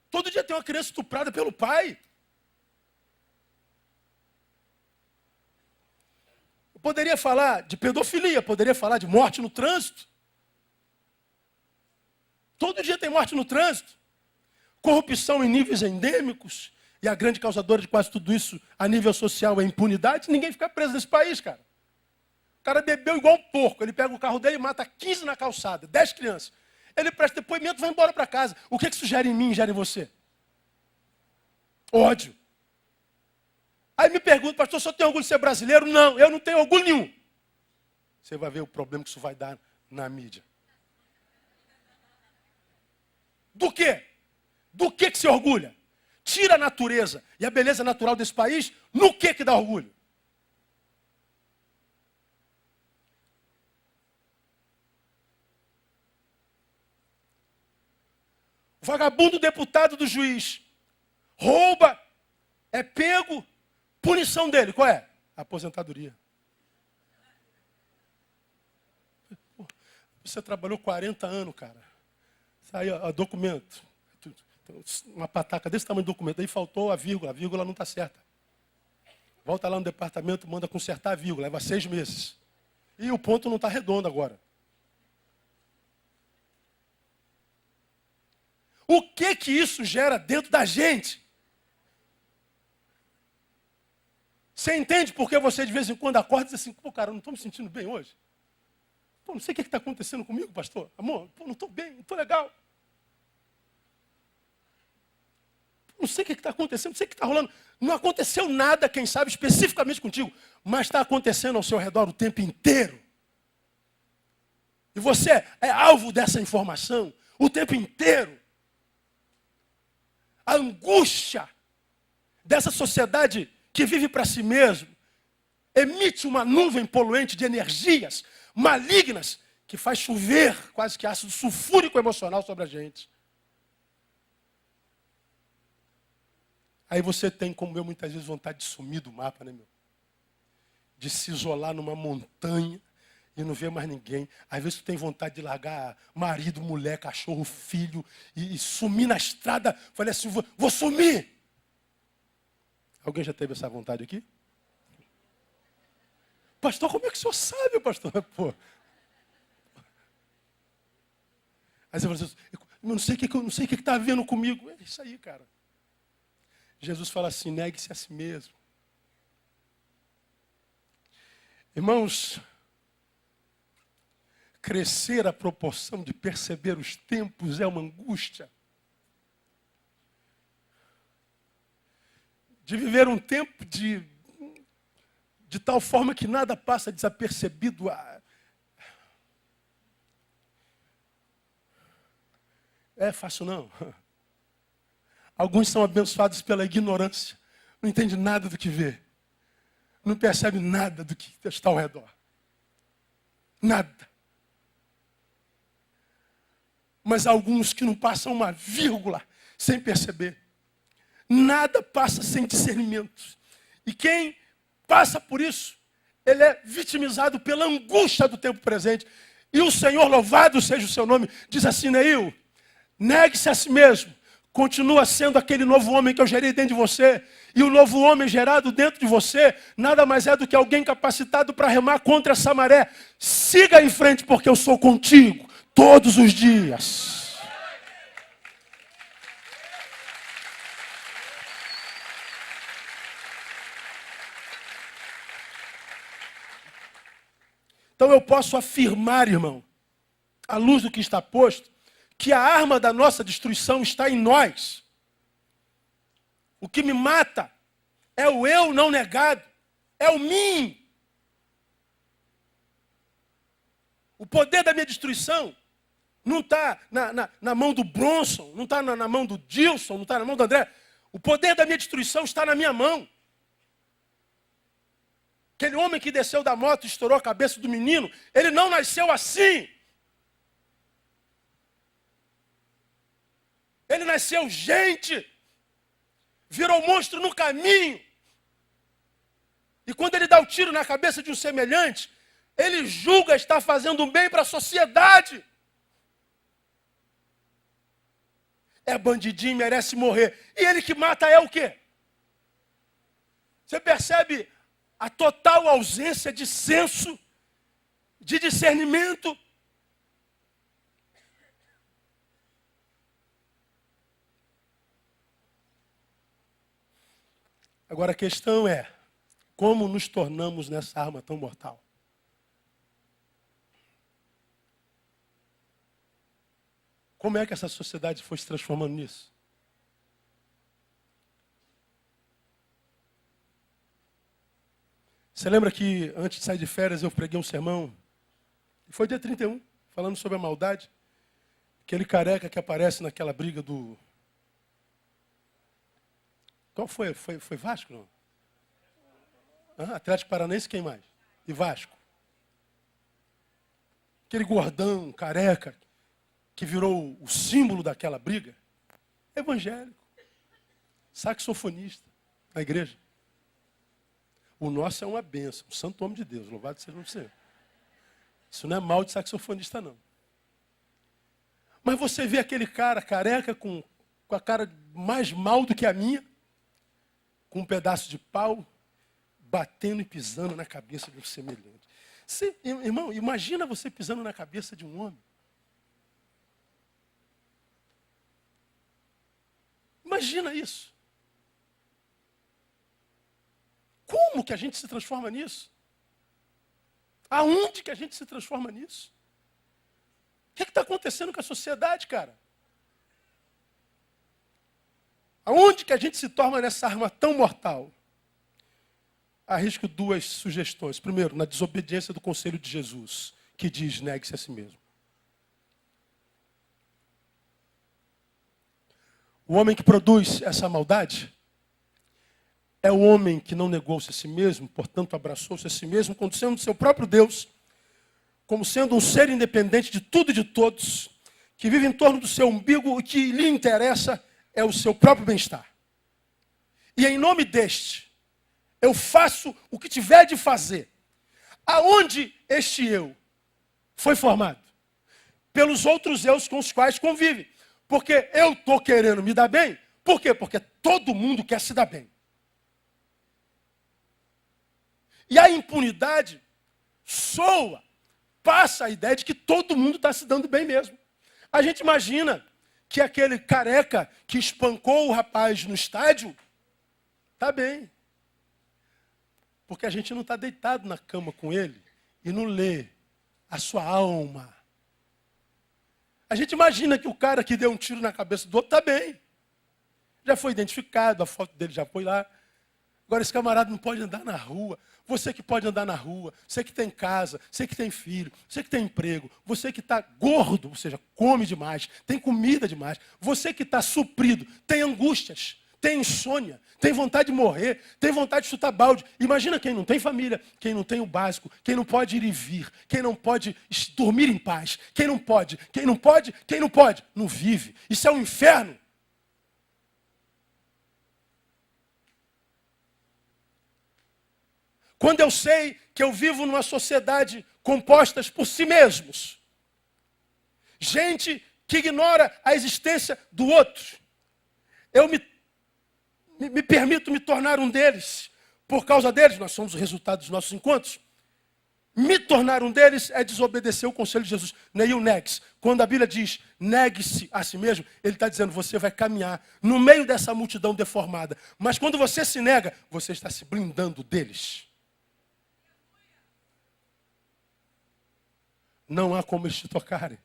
Todo dia tem uma criança estuprada pelo pai. Eu poderia falar de pedofilia, poderia falar de morte no trânsito. Todo dia tem morte no trânsito. Corrupção em níveis endêmicos. E a grande causadora de quase tudo isso a nível social é a impunidade. Ninguém fica preso nesse país, cara. O cara bebeu igual um porco. Ele pega o carro dele e mata 15 na calçada, 10 crianças. Ele presta depoimento e vai embora para casa. O que isso gera em mim, gera em você? Ódio. Aí me pergunta, pastor, você tem orgulho de ser brasileiro? Não, eu não tenho orgulho nenhum. Você vai ver o problema que isso vai dar na mídia. Do quê? Do que se orgulha? Tira a natureza e a beleza natural desse país, no que dá orgulho? O vagabundo deputado do juiz rouba, é pego, punição dele, qual é? Aposentadoria. Você trabalhou 40 anos, cara. Aí, ó, documento. Uma pataca desse tamanho de documento. Aí faltou a vírgula não está certa. Volta lá no departamento, manda consertar a vírgula, leva 6 meses. E o ponto não está redondo agora. O que isso gera dentro da gente? Você entende por que você de vez em quando acorda e diz assim, pô, cara, eu não estou me sentindo bem hoje? Pô, não sei o que está acontecendo comigo, pastor. Amor, pô, não estou bem, não estou legal. Não sei o que está acontecendo, não sei o que está rolando. Não aconteceu nada, quem sabe, especificamente contigo, mas está acontecendo ao seu redor o tempo inteiro. E você é alvo dessa informação o tempo inteiro. A angústia dessa sociedade que vive para si mesmo emite uma nuvem poluente de energias malignas que faz chover quase que ácido sulfúrico emocional sobre a gente. Aí você tem, como eu, muitas vezes vontade de sumir do mapa, né, meu? De se isolar numa montanha e não ver mais ninguém. Às vezes tu tem vontade de largar marido, mulher, cachorro, filho e sumir na estrada. Falei assim, vou sumir. Alguém já teve essa vontade aqui? Pastor, como é que o senhor sabe, pastor? Pô. Aí você fala assim, eu não sei o que está havendo comigo. É isso aí, cara. Jesus fala assim, negue-se a si mesmo. Irmãos, crescer a proporção de perceber os tempos é uma angústia. De viver um tempo de tal forma que nada passa desapercebido. É fácil não. Alguns são abençoados pela ignorância. Não entende nada do que vê. Não percebe nada do que está ao redor. Nada. Mas há alguns que não passam uma vírgula sem perceber. Nada passa sem discernimento. E quem passa por isso, ele é vitimizado pela angústia do tempo presente. E o Senhor, louvado seja o seu nome, diz assim, Neil, negue-se a si mesmo. Continua sendo aquele novo homem que eu gerei dentro de você. E o novo homem gerado dentro de você, nada mais é do que alguém capacitado para remar contra essa maré. Siga em frente, porque eu sou contigo todos os dias. Então eu posso afirmar, irmão, à luz do que está posto, que a arma da nossa destruição está em nós. O que me mata é o eu não negado, é o mim. O poder da minha destruição não está na mão do Bronson, não está na mão do Dilson, não está na mão do André. O poder da minha destruição está na minha mão. Aquele homem que desceu da moto e estourou a cabeça do menino, ele não nasceu assim. Ele nasceu gente, virou monstro no caminho. E quando ele dá o tiro na cabeça de um semelhante, ele julga estar fazendo um bem para a sociedade. É bandidinho, merece morrer. E ele que mata é o quê? Você percebe a total ausência de senso, de discernimento? Agora a questão é, como nos tornamos nessa arma tão mortal? Como é que essa sociedade foi se transformando nisso? Você lembra que antes de sair de férias eu preguei um sermão? Foi dia 31, falando sobre a maldade. Aquele careca que aparece naquela briga do... Qual foi? Foi Vasco, não? Atlético Paranaense, quem mais? E Vasco. Aquele gordão, careca, que virou o símbolo daquela briga. Evangélico. Saxofonista na igreja. O nosso é uma bênção, um santo homem de Deus, louvado seja o Senhor. Isso não é mal de saxofonista, não. Mas você vê aquele cara careca com a cara mais mal do que a minha, com um pedaço de pau, batendo e pisando na cabeça de um semelhante. Você, irmão, imagina você pisando na cabeça de um homem. Imagina isso. Como que a gente se transforma nisso? Aonde que a gente se transforma nisso? O que está acontecendo com a sociedade, cara? Aonde que a gente se torna nessa arma tão mortal? Arrisco duas sugestões. Primeiro, na desobediência do conselho de Jesus, que diz, negue-se a si mesmo. O homem que produz essa maldade é o homem que não negou-se a si mesmo, portanto abraçou-se a si mesmo, quando sendo seu próprio Deus, como sendo um ser independente de tudo e de todos, que vive em torno do seu umbigo, o que lhe interessa é o seu próprio bem-estar. E em nome deste, eu faço o que tiver de fazer. Aonde este eu foi formado? Pelos outros eus com os quais convive. Porque eu estou querendo me dar bem. Por quê? Porque todo mundo quer se dar bem. E a impunidade passa a ideia de que todo mundo está se dando bem mesmo. A gente imagina que aquele careca que espancou o rapaz no estádio está bem. Porque a gente não está deitado na cama com ele e não lê a sua alma. A gente imagina que o cara que deu um tiro na cabeça do outro está bem. Já foi identificado, a foto dele já foi lá. Agora esse camarada não pode andar na rua. Você que pode andar na rua, você que tem casa, você que tem filho, você que tem emprego, você que está gordo, ou seja, come demais, tem comida demais, você que está suprido, tem angústias, tem insônia, tem vontade de morrer, tem vontade de chutar balde. Imagina quem não tem família, quem não tem o básico, quem não pode ir e vir, quem não pode dormir em paz, quem não pode, não vive. Isso é um inferno. Quando eu sei que eu vivo numa sociedade composta por si mesmos, gente que ignora a existência do outro, eu me permito me tornar um deles. Por causa deles, nós somos o resultado dos nossos encontros. Me tornar um deles é desobedecer o conselho de Jesus. Neil negue-se. Quando a Bíblia diz negue-se a si mesmo, ele está dizendo você vai caminhar no meio dessa multidão deformada. Mas quando você se nega, você está se blindando deles. Não há como eles te tocarem.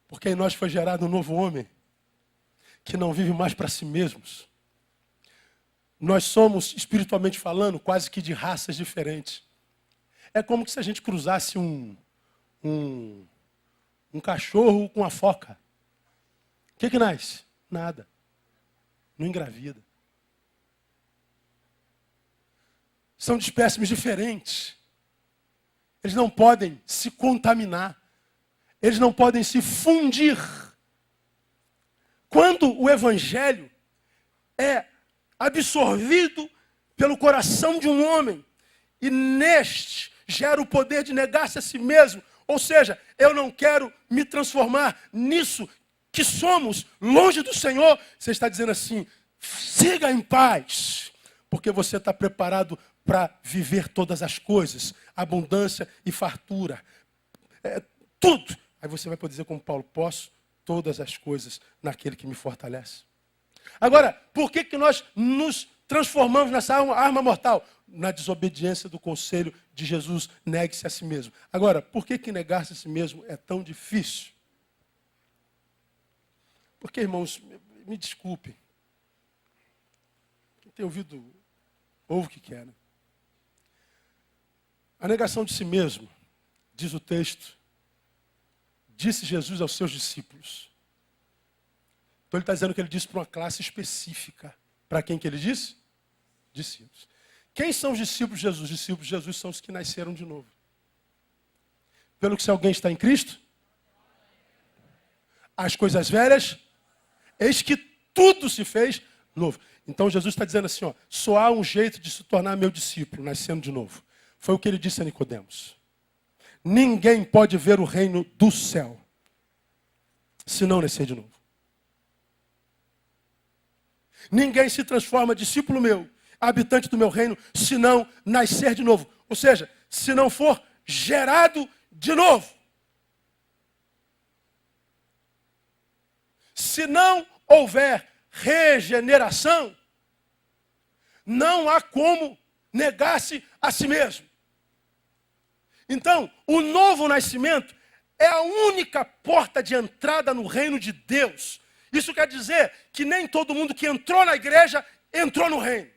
Porque em nós foi gerado um novo homem, que não vive mais para si mesmos. Nós somos, espiritualmente falando, quase que de raças diferentes. É como se a gente cruzasse um cachorro com uma foca. O que nasce? Nada. Não engravida. São de espécimes diferentes. Eles não podem se contaminar. Eles não podem se fundir. Quando o evangelho é absorvido pelo coração de um homem, e neste gera o poder de negar-se a si mesmo, ou seja, eu não quero me transformar nisso que somos, longe do Senhor, você está dizendo assim, siga em paz, porque você está preparado para viver todas as coisas, abundância e fartura, tudo. Aí você vai poder dizer como Paulo, posso todas as coisas naquele que me fortalece. Agora, por que nós nos transformamos nessa arma mortal? Na desobediência do conselho de Jesus, negue-se a si mesmo. Agora, por que negar-se a si mesmo é tão difícil? Porque, irmãos, me desculpem. Quem tem ouvido, ouve o que quer. Né? A negação de si mesmo, diz o texto, disse Jesus aos seus discípulos. Então ele está dizendo que ele disse para uma classe específica. Para quem que ele disse? Discípulos. Quem são os discípulos de Jesus? Os discípulos de Jesus são os que nasceram de novo. Pelo que se alguém está em Cristo, as coisas velhas, eis que tudo se fez novo. Então Jesus está dizendo assim, só há um jeito de se tornar meu discípulo, nascendo de novo. Foi o que ele disse a Nicodemos. Ninguém pode ver o reino do céu se não nascer de novo. Ninguém se transforma discípulo meu, habitante do meu reino, se não nascer de novo. Ou seja, se não for gerado de novo. Se não houver regeneração, não há como negar-se a si mesmo. Então, o novo nascimento é a única porta de entrada no reino de Deus. Isso quer dizer que nem todo mundo que entrou na igreja entrou no reino.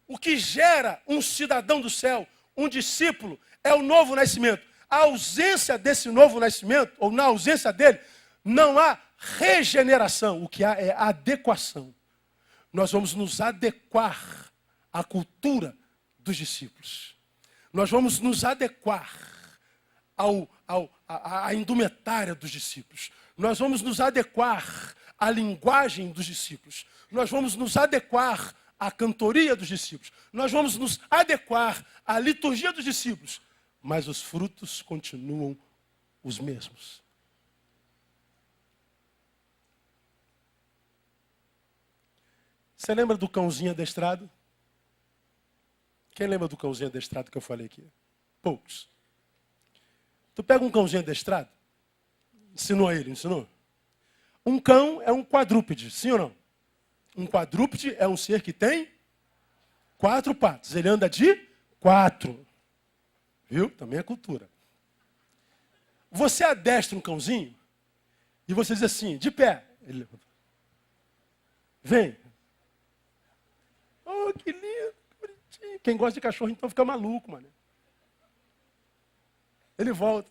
O que gera um cidadão do céu, um discípulo, é o novo nascimento. A ausência desse novo nascimento, ou na ausência dele, não há regeneração. O que há é adequação. nós vamos nos adequar à cultura dos discípulos. Nós vamos nos adequar à indumentária dos discípulos. Nós vamos nos adequar à linguagem dos discípulos. Nós vamos nos adequar à cantoria dos discípulos. Nós vamos nos adequar à liturgia dos discípulos. Mas os frutos continuam os mesmos. Você lembra do cãozinho adestrado? Quem lembra do cãozinho adestrado que eu falei aqui? Poucos. Tu pega um cãozinho adestrado, ensinou a ele, ensinou? Um cão é um quadrúpede, sim ou não? Um quadrúpede é um ser que tem 4 patas. Ele anda de 4. Viu? Também é cultura. Você adestra um cãozinho e você diz assim, de pé. Ele levanta. Vem. Oh, que lindo, que bonitinho. Quem gosta de cachorro então fica maluco, mano. Ele volta.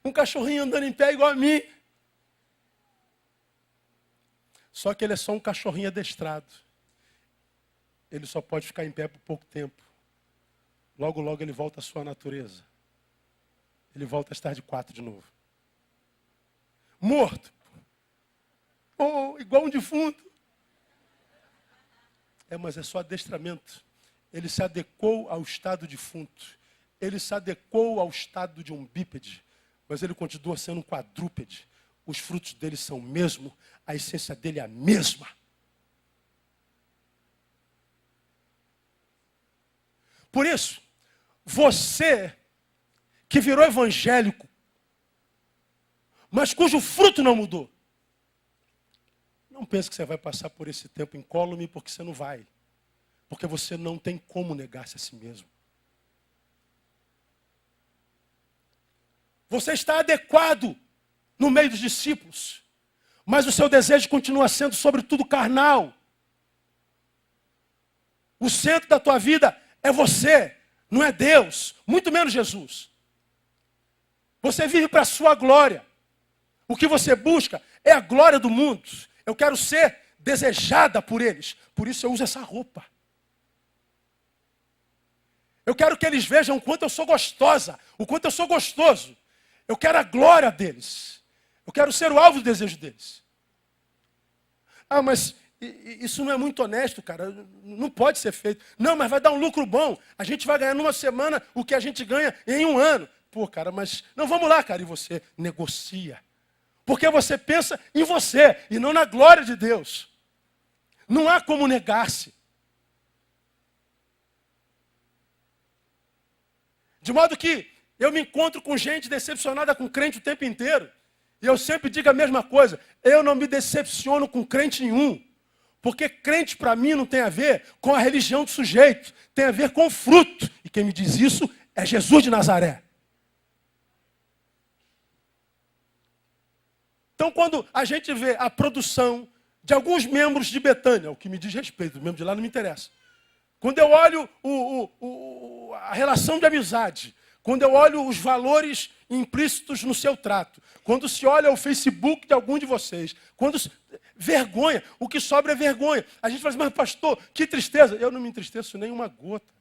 Um cachorrinho andando em pé igual a mim. Só que ele é só um cachorrinho adestrado. Ele só pode ficar em pé por pouco tempo. Logo, logo ele volta à sua natureza. Ele volta a estar de 4 de novo. Morto. Oh, igual um defunto. Mas é só adestramento. Ele se adequou ao estado defunto. Ele se adequou ao estado de um bípede. Mas ele continua sendo um quadrúpede. Os frutos dele são o mesmo. A essência dele é a mesma. Por isso, você que virou evangélico, mas cujo fruto não mudou, não pense que você vai passar por esse tempo incólume, porque você não vai. Porque você não tem como negar-se a si mesmo. Você está adequado no meio dos discípulos, mas o seu desejo continua sendo sobretudo carnal. O centro da tua vida é você, não é Deus, muito menos Jesus. Você vive para a sua glória. O que você busca é a glória do mundo. Eu quero ser desejada por eles, por isso eu uso essa roupa. Eu quero que eles vejam o quanto eu sou gostosa, o quanto eu sou gostoso. Eu quero a glória deles. Eu quero ser o alvo do desejo deles. Mas isso não é muito honesto, cara. Não pode ser feito. Não, mas vai dar um lucro bom. A gente vai ganhar numa semana o que a gente ganha em um ano. Pô, cara, mas... Não, vamos lá, cara. E você negocia. Porque você pensa em você e não na glória de Deus. Não há como negar-se. De modo que eu me encontro com gente decepcionada com crente o tempo inteiro. E eu sempre digo a mesma coisa. Eu não me decepciono com crente nenhum. Porque crente para mim não tem a ver com a religião do sujeito. Tem a ver com o fruto. E quem me diz isso é Jesus de Nazaré. Então quando a gente vê a produção de alguns membros de Betânia, o que me diz respeito, os membros de lá não me interessa. Quando eu olho a relação de amizade, quando eu olho os valores implícitos no seu trato, quando se olha o Facebook de algum de vocês, vergonha, o que sobra é vergonha. A gente fala assim, mas pastor, que tristeza. Eu não me entristeço nem uma gota.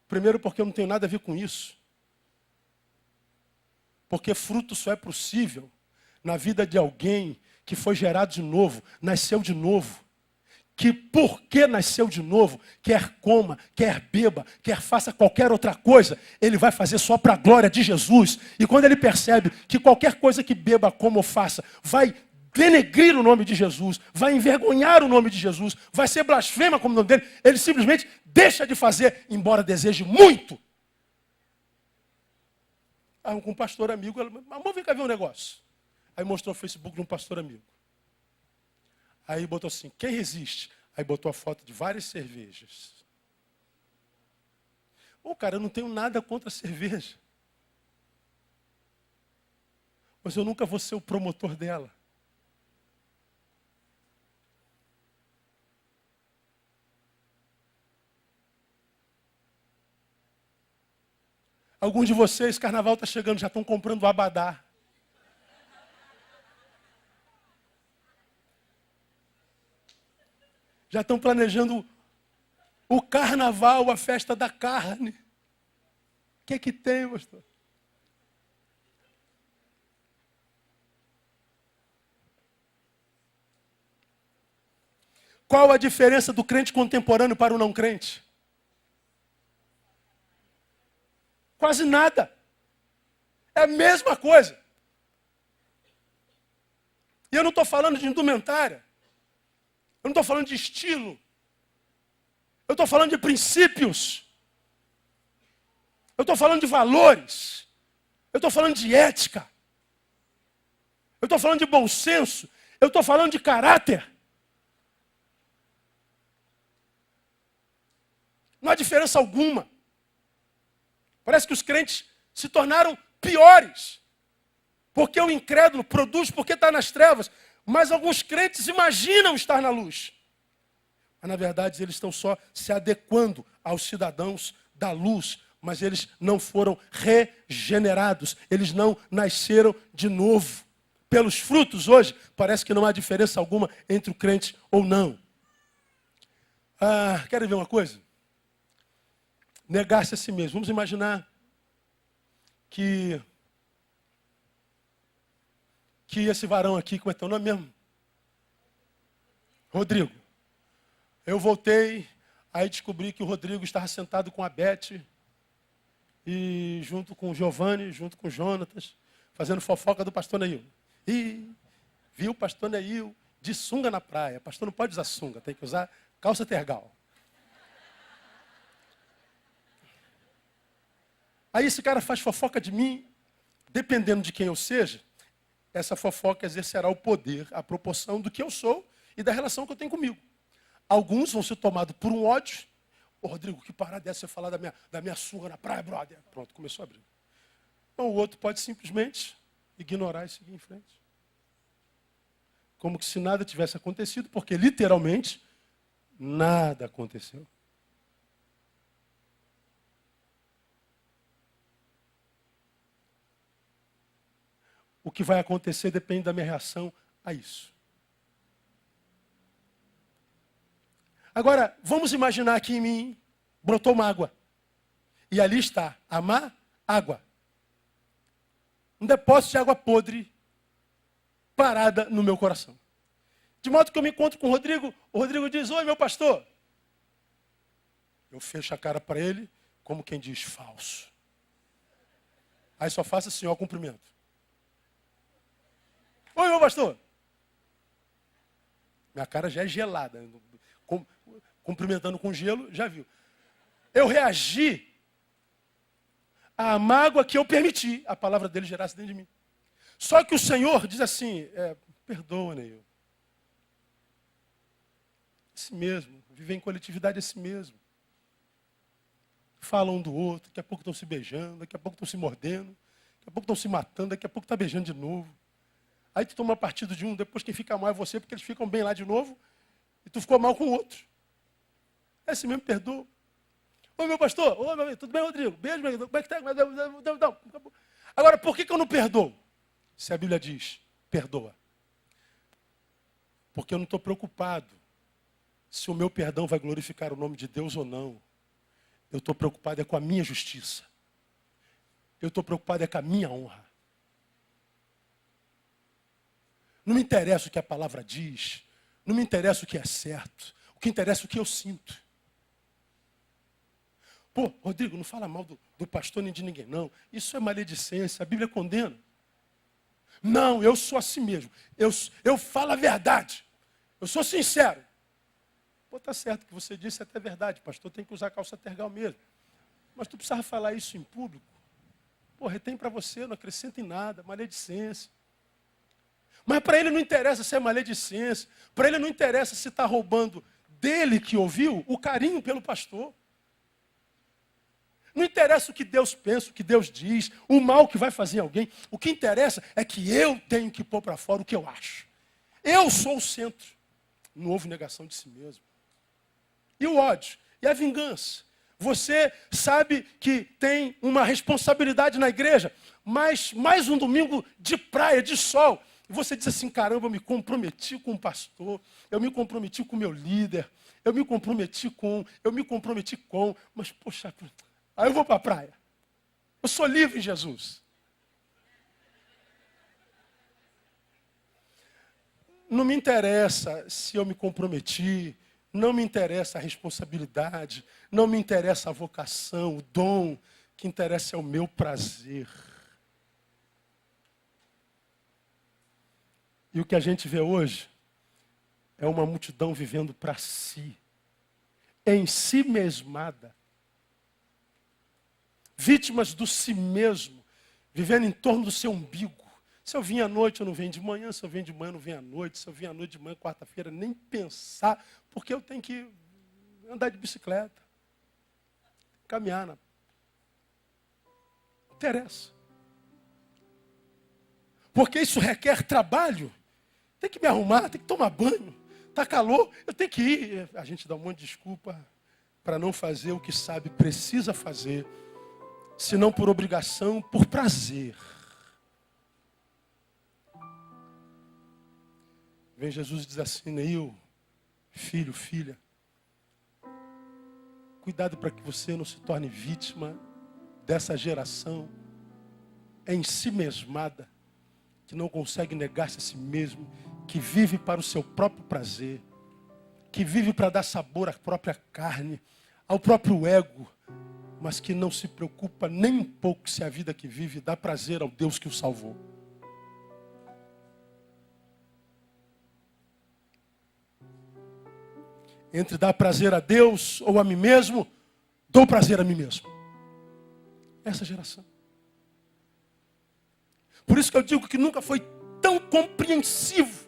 Primeiro porque eu não tenho nada a ver com isso. Porque fruto só é possível na vida de alguém que foi gerado de novo, nasceu de novo. Que porque nasceu de novo, quer coma, quer beba, quer faça qualquer outra coisa, ele vai fazer só para a glória de Jesus. E quando ele percebe que qualquer coisa que beba, coma ou faça, vai denegrir o nome de Jesus, vai envergonhar o nome de Jesus, vai ser blasfema como o nome dele, ele simplesmente deixa de fazer, embora deseje muito. Com um pastor amigo, amor, vem cá ver um negócio. Aí mostrou o Facebook de um pastor amigo. Aí botou assim, quem resiste? Aí botou a foto de várias cervejas. Cara, eu não tenho nada contra a cerveja. Mas eu nunca vou ser o promotor dela. Alguns de vocês, carnaval está chegando, já estão comprando o abadá. Já estão planejando o carnaval, a festa da carne. O que é que tem, pastor? Qual a diferença do crente contemporâneo para o não crente? Quase nada. É a mesma coisa. E eu não estou falando de indumentária. Eu não estou falando de estilo. Eu estou falando de princípios. Eu estou falando de valores. Eu estou falando de ética. Eu estou falando de bom senso. Eu estou falando de caráter. Não há diferença alguma. Parece que os crentes se tornaram piores. Porque o incrédulo produz porque está nas trevas. Mas alguns crentes imaginam estar na luz. Mas na verdade eles estão só se adequando aos cidadãos da luz. Mas eles não foram regenerados. Eles não nasceram de novo. Pelos frutos hoje, parece que não há diferença alguma entre o crente ou não. Querem ver uma coisa? Negar-se a si mesmo. Vamos imaginar que esse varão aqui, como é teu nome mesmo? Rodrigo. Eu voltei, aí descobri que o Rodrigo estava sentado com a Beth, e junto com o Giovanni, junto com o Jonatas, fazendo fofoca do pastor Neil. E viu o pastor Neil de sunga na praia. Pastor não pode usar sunga, tem que usar calça tergal. Aí esse cara faz fofoca de mim, dependendo de quem eu seja, essa fofoca exercerá o poder, a proporção do que eu sou e da relação que eu tenho comigo. Alguns vão ser tomados por um ódio. Ô Rodrigo, que parada é essa você falar da minha sunga na praia, brother? Pronto, começou a abrir. Então o outro pode simplesmente ignorar e seguir em frente. Como que se nada tivesse acontecido, porque literalmente nada aconteceu. O que vai acontecer depende da minha reação a isso. Agora, vamos imaginar que em mim brotou uma água. E ali está, amar água. Um depósito de água podre parada no meu coração. De modo que eu me encontro com o Rodrigo diz, oi meu pastor. Eu fecho a cara para ele, como quem diz, falso. Aí só faço assim, ó, cumprimento. Oi, meu pastor. Minha cara já é gelada. Cumprimentando com gelo, já viu. Eu reagi à mágoa que eu permiti a palavra dele gerasse dentro de mim. Só que o Senhor diz assim, perdoa, Neil. Esse mesmo. Viver em coletividade é esse mesmo. Falam um do outro, daqui a pouco estão se beijando, daqui a pouco estão se mordendo, daqui a pouco estão se matando, daqui a pouco está beijando de novo. Aí tu toma partido de um, depois quem fica mal é você, porque eles ficam bem lá de novo, e tu ficou mal com o outro. Esse mesmo perdoa. Ô meu pastor, ô meu amigo, tudo bem, Rodrigo? Beijo, meu amigo. Como é que tá? Não. Agora, por que eu não perdoo? Se a Bíblia diz, perdoa. Porque eu não estou preocupado se o meu perdão vai glorificar o nome de Deus ou não. Eu estou preocupado com a minha justiça. Eu estou preocupado com a minha honra. Não me interessa o que a palavra diz. Não me interessa o que é certo. O que interessa é o que eu sinto. Pô, Rodrigo, não fala mal do pastor nem de ninguém, não. Isso é maledicência. A Bíblia condena. Não, eu sou assim mesmo. Eu falo a verdade. Eu sou sincero. Pô, tá certo o que você disse, é até verdade. Pastor tem que usar calça tergal mesmo. Mas tu precisava falar isso em público. Pô, retém para você, não acrescenta em nada. Maledicência. Mas para ele não interessa se é maledicência. Para ele não interessa se está roubando dele que ouviu o carinho pelo pastor. Não interessa o que Deus pensa, o que Deus diz, o mal que vai fazer em alguém. O que interessa é que eu tenho que pôr para fora o que eu acho. Eu sou o centro. Não houve negação de si mesmo. E o ódio? E a vingança? Você sabe que tem uma responsabilidade na igreja, mas mais um domingo de praia, de sol. E você diz assim, caramba, eu me comprometi com o pastor, eu me comprometi com o meu líder, eu me comprometi com, mas poxa, aí eu vou para a praia. Eu sou livre em Jesus. Não me interessa se eu me comprometi, não me interessa a responsabilidade, não me interessa a vocação, o dom, o que interessa é o meu prazer. E o que a gente vê hoje é uma multidão vivendo para si, em si mesmada, vítimas do si mesmo, vivendo em torno do seu umbigo. Se eu vim à noite, eu não venho de manhã. Se eu venho de manhã, eu não venho à noite. Se eu vim à noite de manhã, quarta-feira, nem pensar, porque eu tenho que andar de bicicleta, caminhar. Não interessa. Porque isso requer trabalho. Tem que me arrumar, tem que tomar banho. Está calor, eu tenho que ir. A gente dá um monte de desculpa para não fazer o que sabe, precisa fazer. Se não por obrigação, por prazer. Vem Jesus e diz assim, Neil, filho, filha, cuidado para que você não se torne vítima dessa geração em si mesmada, que não consegue negar-se a si mesmo, que vive para o seu próprio prazer, que vive para dar sabor à própria carne, ao próprio ego, mas que não se preocupa nem um pouco se a vida que vive dá prazer ao Deus que o salvou. Entre dar prazer a Deus ou a mim mesmo, dou prazer a mim mesmo. Essa geração. Por isso que eu digo que nunca foi tão compreensivo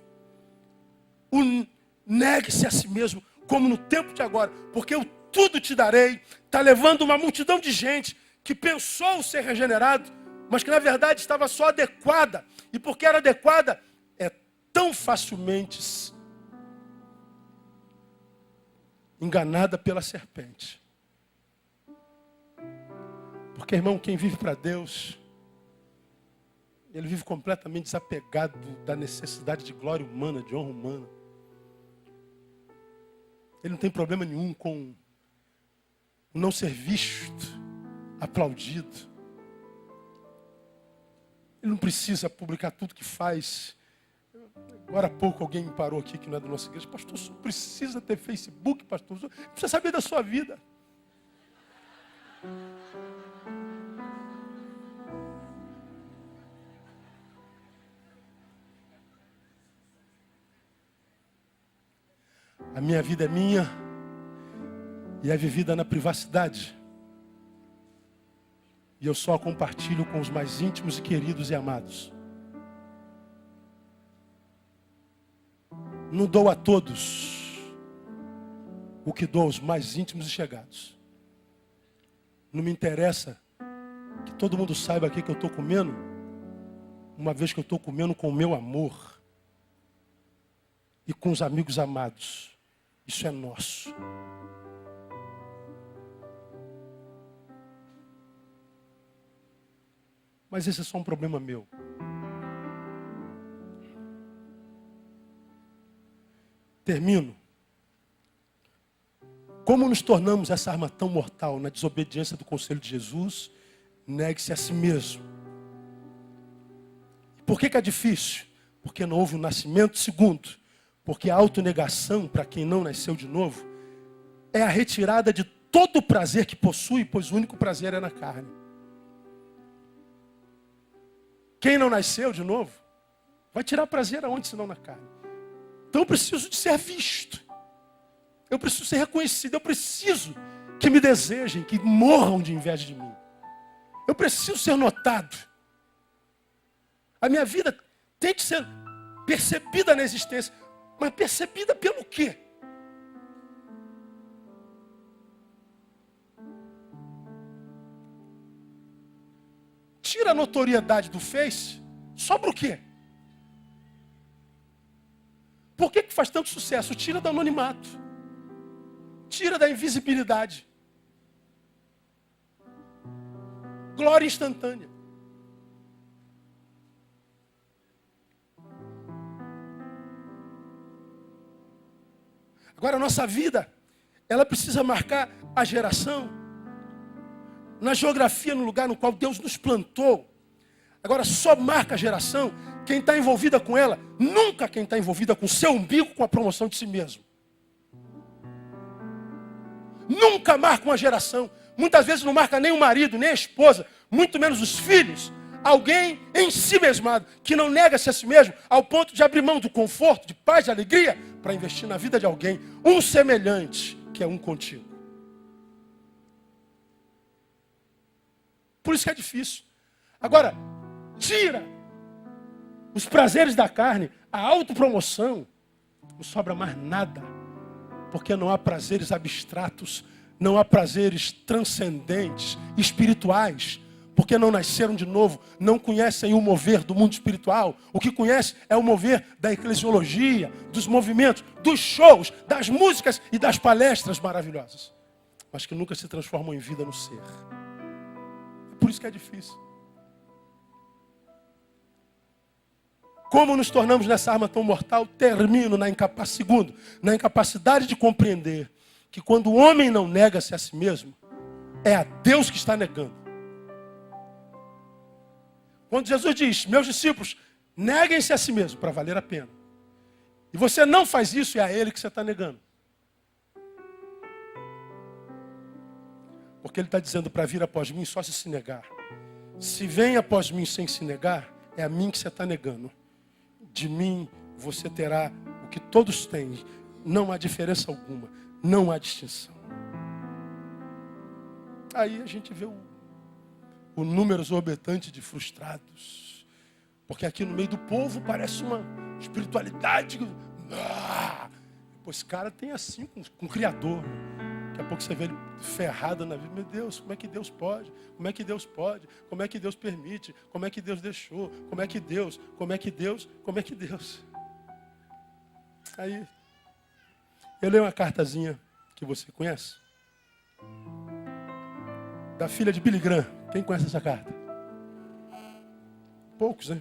o negue-se a si mesmo como no tempo de agora. Porque eu tudo te darei está levando uma multidão de gente que pensou ser regenerado, mas que na verdade estava só adequada. E porque era adequada, é tão facilmente enganada pela serpente. Porque, irmão, quem vive para Deus, ele vive completamente desapegado da necessidade de glória humana, de honra humana. Ele não tem problema nenhum com o não ser visto, aplaudido. Ele não precisa publicar tudo que faz. Agora há pouco alguém me parou aqui que não é da nossa igreja. Pastor, você precisa ter Facebook, pastor. Você precisa saber da sua vida. A minha vida é minha e é vivida na privacidade. E eu só a compartilho com os mais íntimos e queridos e amados. Não dou a todos o que dou aos mais íntimos e chegados. Não me interessa que todo mundo saiba aqui que eu estou comendo, uma vez que eu estou comendo com o meu amor e com os amigos amados. Isso é nosso. Mas esse é só um problema meu. Termino. Como nos tornamos essa arma tão mortal na desobediência do conselho de Jesus? Negue-se a si mesmo. Por que é difícil? Porque não houve um nascimento. Segundo, porque a autonegação, para quem não nasceu de novo, é a retirada de todo o prazer que possui, pois o único prazer é na carne. Quem não nasceu de novo, vai tirar prazer aonde, senão na carne? Então eu preciso de ser visto. Eu preciso ser reconhecido. Eu preciso que me desejem, que morram de inveja de mim. Eu preciso ser notado. A minha vida tem que ser percebida na existência. Mas percebida pelo quê? Tira a notoriedade do Face, sobra o quê? Por que faz tanto sucesso? Tira do anonimato. Tira da invisibilidade. Glória instantânea. Agora a nossa vida ela precisa marcar a geração. Na geografia, no lugar no qual Deus nos plantou. Agora, só marca a geração quem está envolvida com ela, nunca quem está envolvida com o seu umbigo, com a promoção de si mesmo. Nunca marca uma geração. Muitas vezes não marca nem o marido, nem a esposa, muito menos os filhos. Alguém em si mesmado, que não nega-se a si mesmo, ao ponto de abrir mão do conforto, de paz, de alegria, para investir na vida de alguém, um semelhante, que é um contigo. Por isso que é difícil. Agora, tira os prazeres da carne, a autopromoção, não sobra mais nada. Porque não há prazeres abstratos, não há prazeres transcendentes, espirituais. Porque não nasceram de novo, não conhecem o mover do mundo espiritual. O que conhece é o mover da eclesiologia, dos movimentos, dos shows, das músicas e das palestras maravilhosas. Mas que nunca se transformam em vida no ser. É por isso que é difícil. Como nos tornamos nessa arma tão mortal? Termino na incapacidade de compreender que quando o homem não nega-se a si mesmo, é a Deus que está negando. Quando Jesus diz, meus discípulos, neguem-se a si mesmo para valer a pena. E você não faz isso, é a Ele que você está negando. Porque Ele está dizendo para vir após mim só se negar. Se vem após mim sem se negar, é a mim que você está negando. De mim você terá o que todos têm. Não há diferença alguma. Não há distinção. Aí a gente vê o número exorbitante de frustrados. Porque aqui no meio do povo parece uma espiritualidade. Esse cara tem assim com o Criador. Daqui a pouco você vê ele ferrado na vida. Meu Deus, como é que Deus pode? Como é que Deus pode? Como é que Deus permite? Como é que Deus deixou? Como é que Deus? Como é que Deus? Como é que Deus? Aí, eu leio uma cartazinha que você conhece. Da filha de Billy Graham. Quem conhece essa carta? Poucos, né?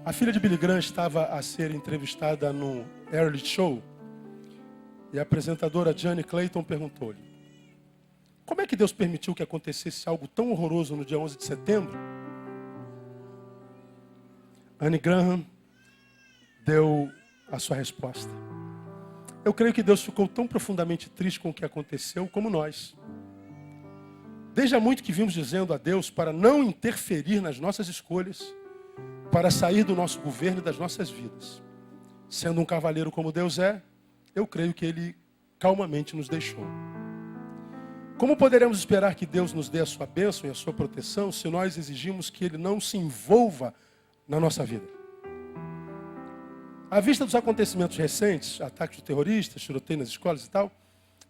A filha de Billy Graham estava a ser entrevistada no Early Show e a apresentadora Jane Clayton perguntou-lhe: como é que Deus permitiu que acontecesse algo tão horroroso no dia 11 de setembro? Anne Graham deu a sua resposta. Eu creio que Deus ficou tão profundamente triste com o que aconteceu como nós. Desde há muito que vimos dizendo a Deus para não interferir nas nossas escolhas, para sair do nosso governo e das nossas vidas. Sendo um cavaleiro como Deus é, eu creio que Ele calmamente nos deixou. Como poderemos esperar que Deus nos dê a sua bênção e a sua proteção se nós exigimos que Ele não se envolva na nossa vida? À vista dos acontecimentos recentes, ataques de terroristas, tiroteio nas escolas e tal,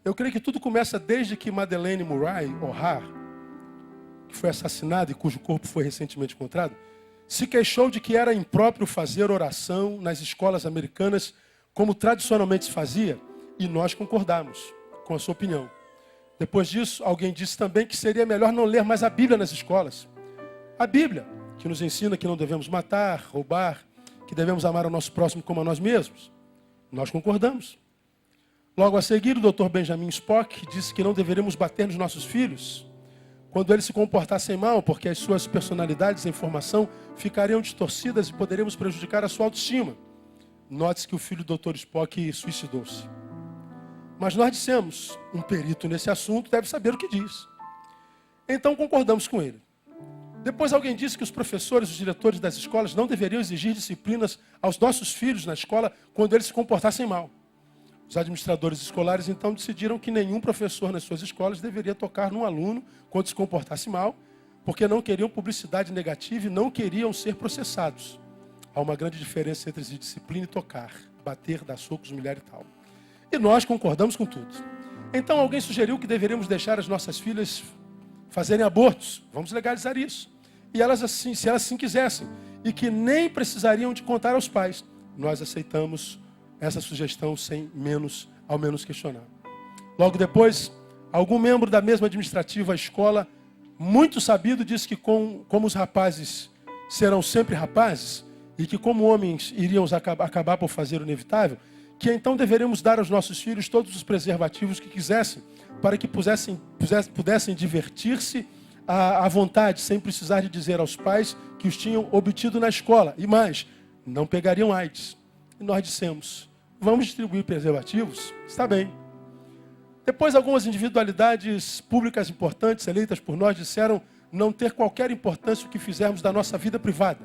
eu creio que tudo começa desde que Madeleine Murray O'Hara, que foi assassinada e cujo corpo foi recentemente encontrado, se queixou de que era impróprio fazer oração nas escolas americanas como tradicionalmente se fazia, e nós concordamos com a sua opinião. Depois disso, alguém disse também que seria melhor não ler mais a Bíblia nas escolas. A Bíblia, que nos ensina que não devemos matar, roubar, que devemos amar o nosso próximo como a nós mesmos. Nós concordamos. Logo a seguir, o Dr. Benjamin Spock disse que não deveríamos bater nos nossos filhos quando eles se comportassem mal, porque as suas personalidades em formação ficariam distorcidas e poderíamos prejudicar a sua autoestima. Note-se que o filho do Dr. Spock suicidou-se. Mas nós dissemos, um perito nesse assunto deve saber o que diz. Então concordamos com ele. Depois alguém disse que os professores, os diretores das escolas não deveriam exigir disciplinas aos nossos filhos na escola quando eles se comportassem mal. Os administradores escolares então decidiram que nenhum professor nas suas escolas deveria tocar num aluno quando se comportasse mal, porque não queriam publicidade negativa e não queriam ser processados. Há uma grande diferença entre disciplina e tocar, bater, dar socos, humilhar e tal. E nós concordamos com tudo. Então alguém sugeriu que deveríamos deixar as nossas filhas fazerem abortos. Vamos legalizar isso. E elas assim, se elas assim quisessem. E que nem precisariam de contar aos pais. Nós aceitamos essa sugestão sem ao menos questionar. Logo depois, algum membro da mesma administrativa escola, muito sabido, disse que como os rapazes serão sempre rapazes, e que como homens iríamos acabar por fazer o inevitável, que então deveríamos dar aos nossos filhos todos os preservativos que quisessem, para que pudessem divertir-se à vontade, sem precisar de dizer aos pais que os tinham obtido na escola. E mais, não pegariam AIDS. E nós dissemos, vamos distribuir preservativos? Está bem. Depois, algumas individualidades públicas importantes, eleitas por nós, disseram não ter qualquer importância o que fizermos da nossa vida privada,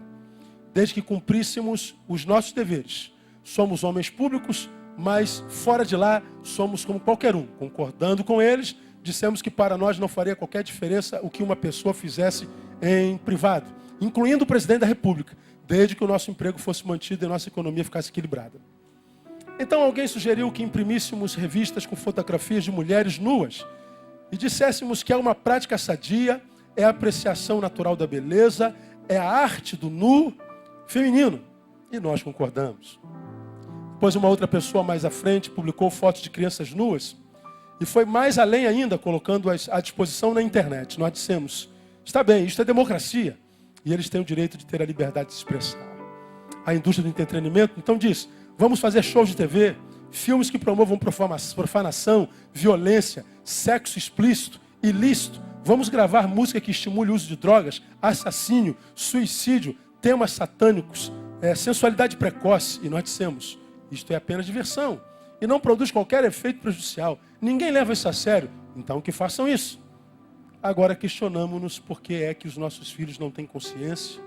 desde que cumpríssemos os nossos deveres. Somos homens públicos, mas fora de lá somos como qualquer um. Concordando com eles, dissemos que para nós não faria qualquer diferença o que uma pessoa fizesse em privado, incluindo o presidente da República, desde que o nosso emprego fosse mantido e a nossa economia ficasse equilibrada. Então alguém sugeriu que imprimíssemos revistas com fotografias de mulheres nuas e disséssemos que é uma prática sadia, é a apreciação natural da beleza, é a arte do nu feminino. E nós concordamos. Depois uma outra pessoa mais à frente publicou fotos de crianças nuas e foi mais além ainda, colocando-as à disposição na internet. Nós dissemos, está bem, isto é democracia e eles têm o direito de ter a liberdade de se expressar. A indústria do entretenimento então diz, vamos fazer shows de TV, filmes que promovam profanação, violência, sexo explícito, ilícito. Vamos gravar música que estimule o uso de drogas, assassínio, suicídio, temas satânicos, sensualidade precoce. E nós dissemos, isto é apenas diversão e não produz qualquer efeito prejudicial. Ninguém leva isso a sério, então que façam isso. Agora questionamos-nos por que é que os nossos filhos não têm consciência,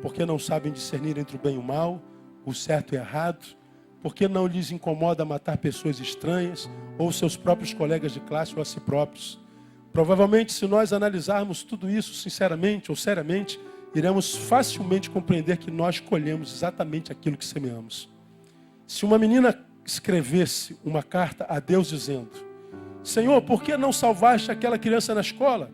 porque não sabem discernir entre o bem e o mal, o certo e o errado, porque não lhes incomoda matar pessoas estranhas, ou seus próprios colegas de classe, ou a si próprios. Provavelmente, se nós analisarmos tudo isso sinceramente ou seriamente, iremos facilmente compreender que nós colhemos exatamente aquilo que semeamos. Se uma menina escrevesse uma carta a Deus dizendo, Senhor, por que não salvaste aquela criança na escola?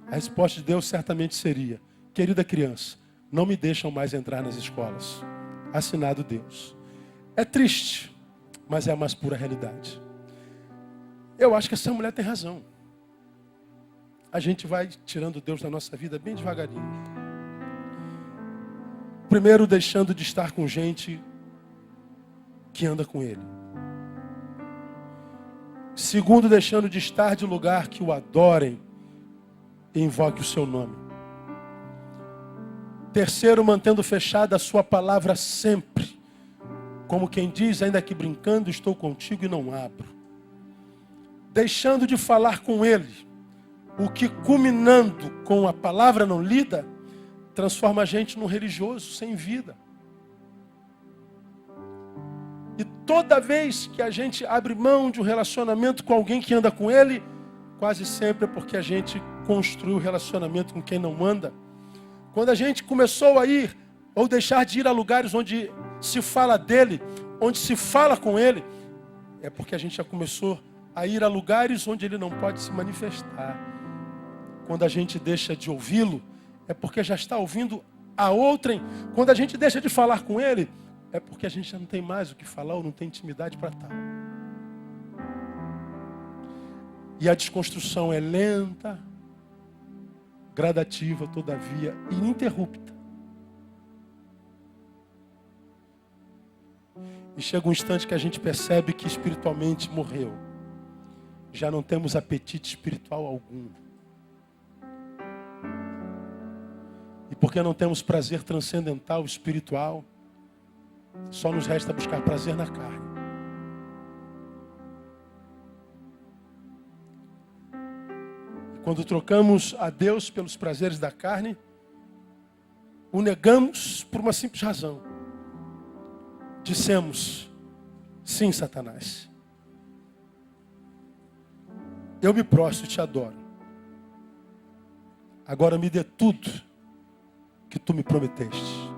A resposta de Deus certamente seria, querida criança, não me deixam mais entrar nas escolas. Assinado Deus. É triste, mas é a mais pura realidade. Eu acho que essa mulher tem razão. A gente vai tirando Deus da nossa vida bem devagarinho. Primeiro, deixando de estar com gente que anda com Ele. Segundo, deixando de estar de lugar que o adorem e invoque o seu nome. Terceiro, mantendo fechada a sua palavra sempre. Como quem diz, ainda que brincando, estou contigo e não abro. Deixando de falar com Ele, o que culminando com a palavra não lida, transforma a gente num religioso sem vida. E toda vez que a gente abre mão de um relacionamento com alguém que anda com Ele, quase sempre é porque a gente construiu relacionamento com quem não anda. Quando a gente começou a ir, ou deixar de ir a lugares onde se fala dele, onde se fala com Ele, é porque a gente já começou a ir a lugares onde Ele não pode se manifestar. Quando a gente deixa de ouvi-lo, é porque já está ouvindo a outrem. Quando a gente deixa de falar com Ele, é porque a gente já não tem mais o que falar ou não tem intimidade para tal. E a desconstrução é lenta, gradativa, todavia ininterrupta. E chega um instante que a gente percebe que espiritualmente morreu. Já não temos apetite espiritual algum. E porque não temos prazer transcendental, espiritual, só nos resta buscar prazer na carne. E quando trocamos a Deus pelos prazeres da carne, o negamos por uma simples razão. Dissemos, sim, Satanás. Eu me prostro e te adoro. Agora me dê tudo que tu me prometeste.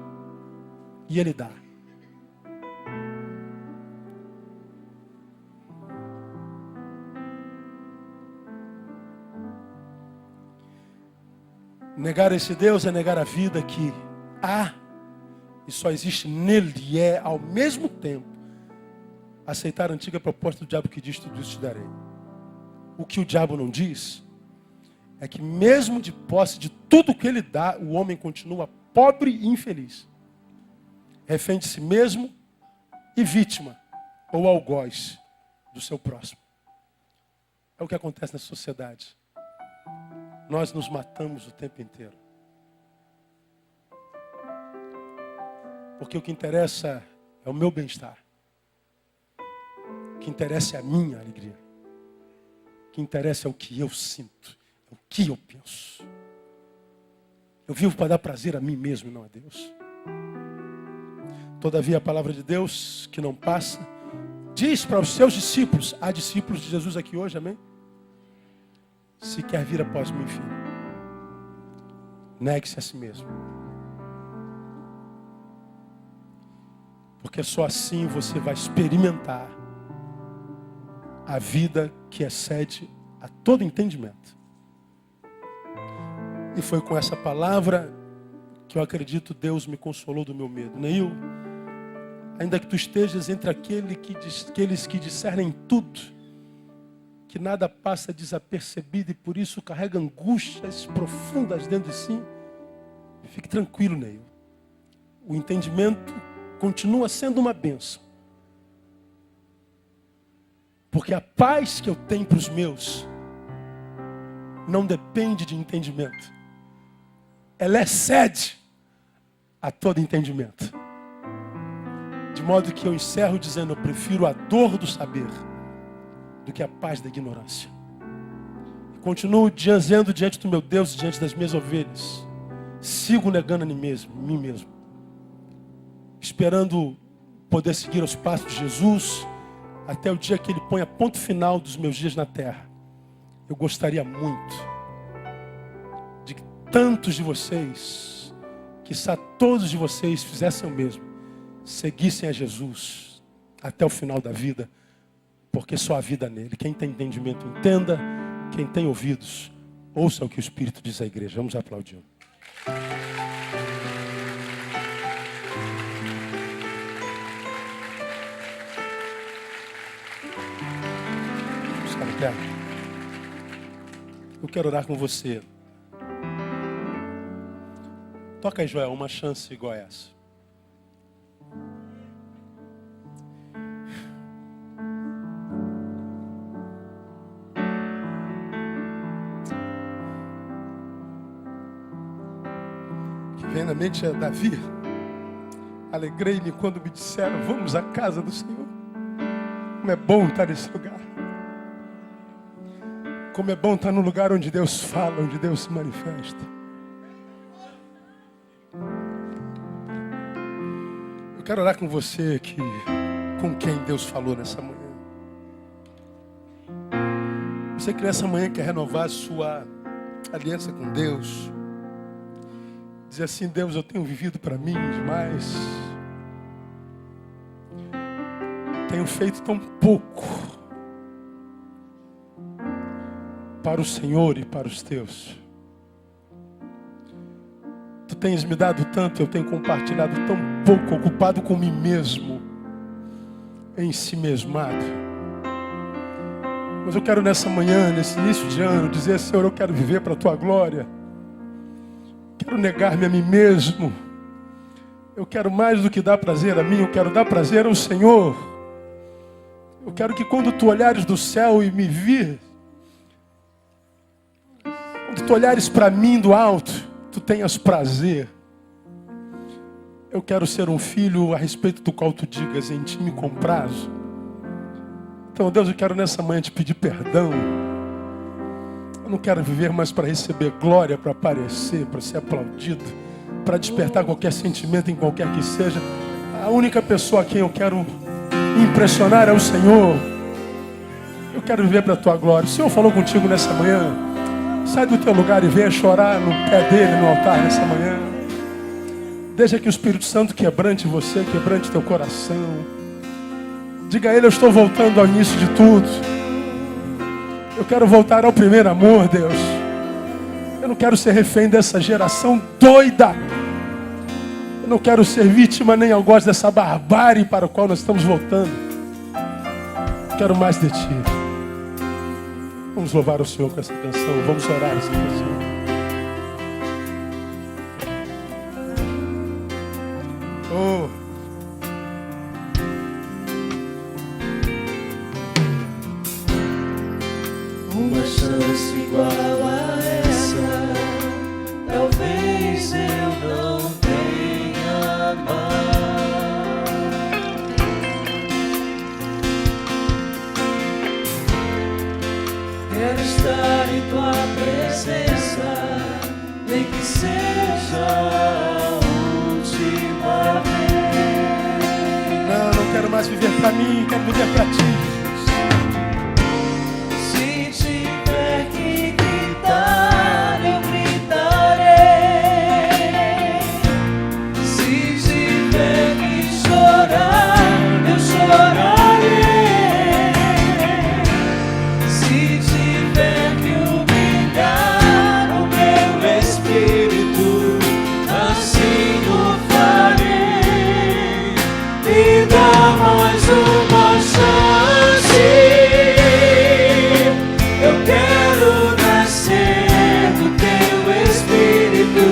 E Ele dá. Negar esse Deus é negar a vida que há e só existe nele, e é ao mesmo tempo aceitar a antiga proposta do diabo que diz, tudo isso te darei. O que o diabo não diz é que mesmo de posse de tudo que ele dá, o homem continua pobre e infeliz. refém de si mesmo e vítima ou algoz do seu próximo. É o que acontece na sociedade. Nós nos matamos o tempo inteiro. Porque o que interessa é o meu bem-estar. O que interessa é a minha alegria. O que interessa é o que eu sinto, é o que eu penso. Eu vivo para dar prazer a mim mesmo e não a Deus. Todavia a palavra de Deus, que não passa, diz para os seus discípulos, há discípulos de Jesus aqui hoje, amém? Se quer vir após mim, filho, negue-se a si mesmo. Porque só assim você vai experimentar a vida que excede a todo entendimento. E foi com essa palavra que eu acredito Deus me consolou do meu medo. Neil, ainda que tu estejas entre aqueles que discernem tudo, que nada passa desapercebido e por isso carrega angústias profundas dentro de si, fique tranquilo, Neil. O entendimento continua sendo uma bênção. Porque a paz que eu tenho para os meus não depende de entendimento. Ela excede a todo entendimento. De modo que eu encerro dizendo, eu prefiro a dor do saber do que a paz da ignorância. E continuo dizendo diante do meu Deus e diante das minhas ovelhas. Sigo negando a mim mesmo. Esperando poder seguir os passos de Jesus até o dia que Ele ponha ponto final dos meus dias na terra. Eu gostaria muito de que tantos de vocês, quiçá todos de vocês fizessem o mesmo, seguissem a Jesus até o final da vida, porque só há vida nele. Quem tem entendimento, entenda. Quem tem ouvidos, ouça o que o Espírito diz à igreja. Vamos aplaudir. Eu quero orar com você. Toca aí, Joel, uma chance igual a essa. O que vem na mente é Davi. Alegrei-me quando me disseram, vamos à casa do Senhor. Como é bom estar nesse lugar. Como é bom estar no lugar onde Deus fala, onde Deus se manifesta. Eu quero orar com você com quem Deus falou nessa manhã. Você que nessa manhã quer renovar a sua aliança com Deus. Dizer assim, Deus, eu tenho vivido para mim demais. Tenho feito tão pouco para o Senhor e para os teus. Tu tens me dado tanto, eu tenho compartilhado tão pouco, ocupado com mim mesmo, em si mesmado. Mas eu quero nessa manhã, nesse início de ano, dizer, Senhor, eu quero viver para a tua glória. Quero negar-me a mim mesmo. Eu quero mais do que dar prazer a mim, eu quero dar prazer ao Senhor. Eu quero que quando tu olhares do céu e me vir, quando tu olhares para mim do alto, tu tenhas prazer. Eu quero ser um filho a respeito do qual tu digas, em ti me comprazo. Então, Deus, eu quero nessa manhã te pedir perdão. Eu não quero viver mais para receber glória, para aparecer, para ser aplaudido, para despertar qualquer sentimento em qualquer que seja. A única pessoa a quem eu quero impressionar é o Senhor. Eu quero viver para a tua glória. O Senhor falou contigo nessa manhã. Sai do teu lugar e venha chorar no pé dele, no altar nessa manhã. Deixa que o Espírito Santo quebrante você, quebrante teu coração. Diga a ele, eu estou voltando ao início de tudo. Eu quero voltar ao primeiro amor, Deus. Eu não quero ser refém dessa geração doida. Eu não quero ser vítima nem algoz dessa barbárie para a qual nós estamos voltando. Quero mais de ti. Vamos louvar o Senhor com essa canção. Vamos orar essa canção. Oh, chance igual a essa, talvez eu não tenha mais. Quero estar em tua presença, nem que seja a última vez. Não quero mais viver para mim, quero viver para ti. Se tiver que gritar, eu gritarei. Se tiver que chorar, eu chorarei. Se tiver que humilhar o meu espírito, assim o farei. Me dá mais uma chance. Eu quero nascer do teu espírito.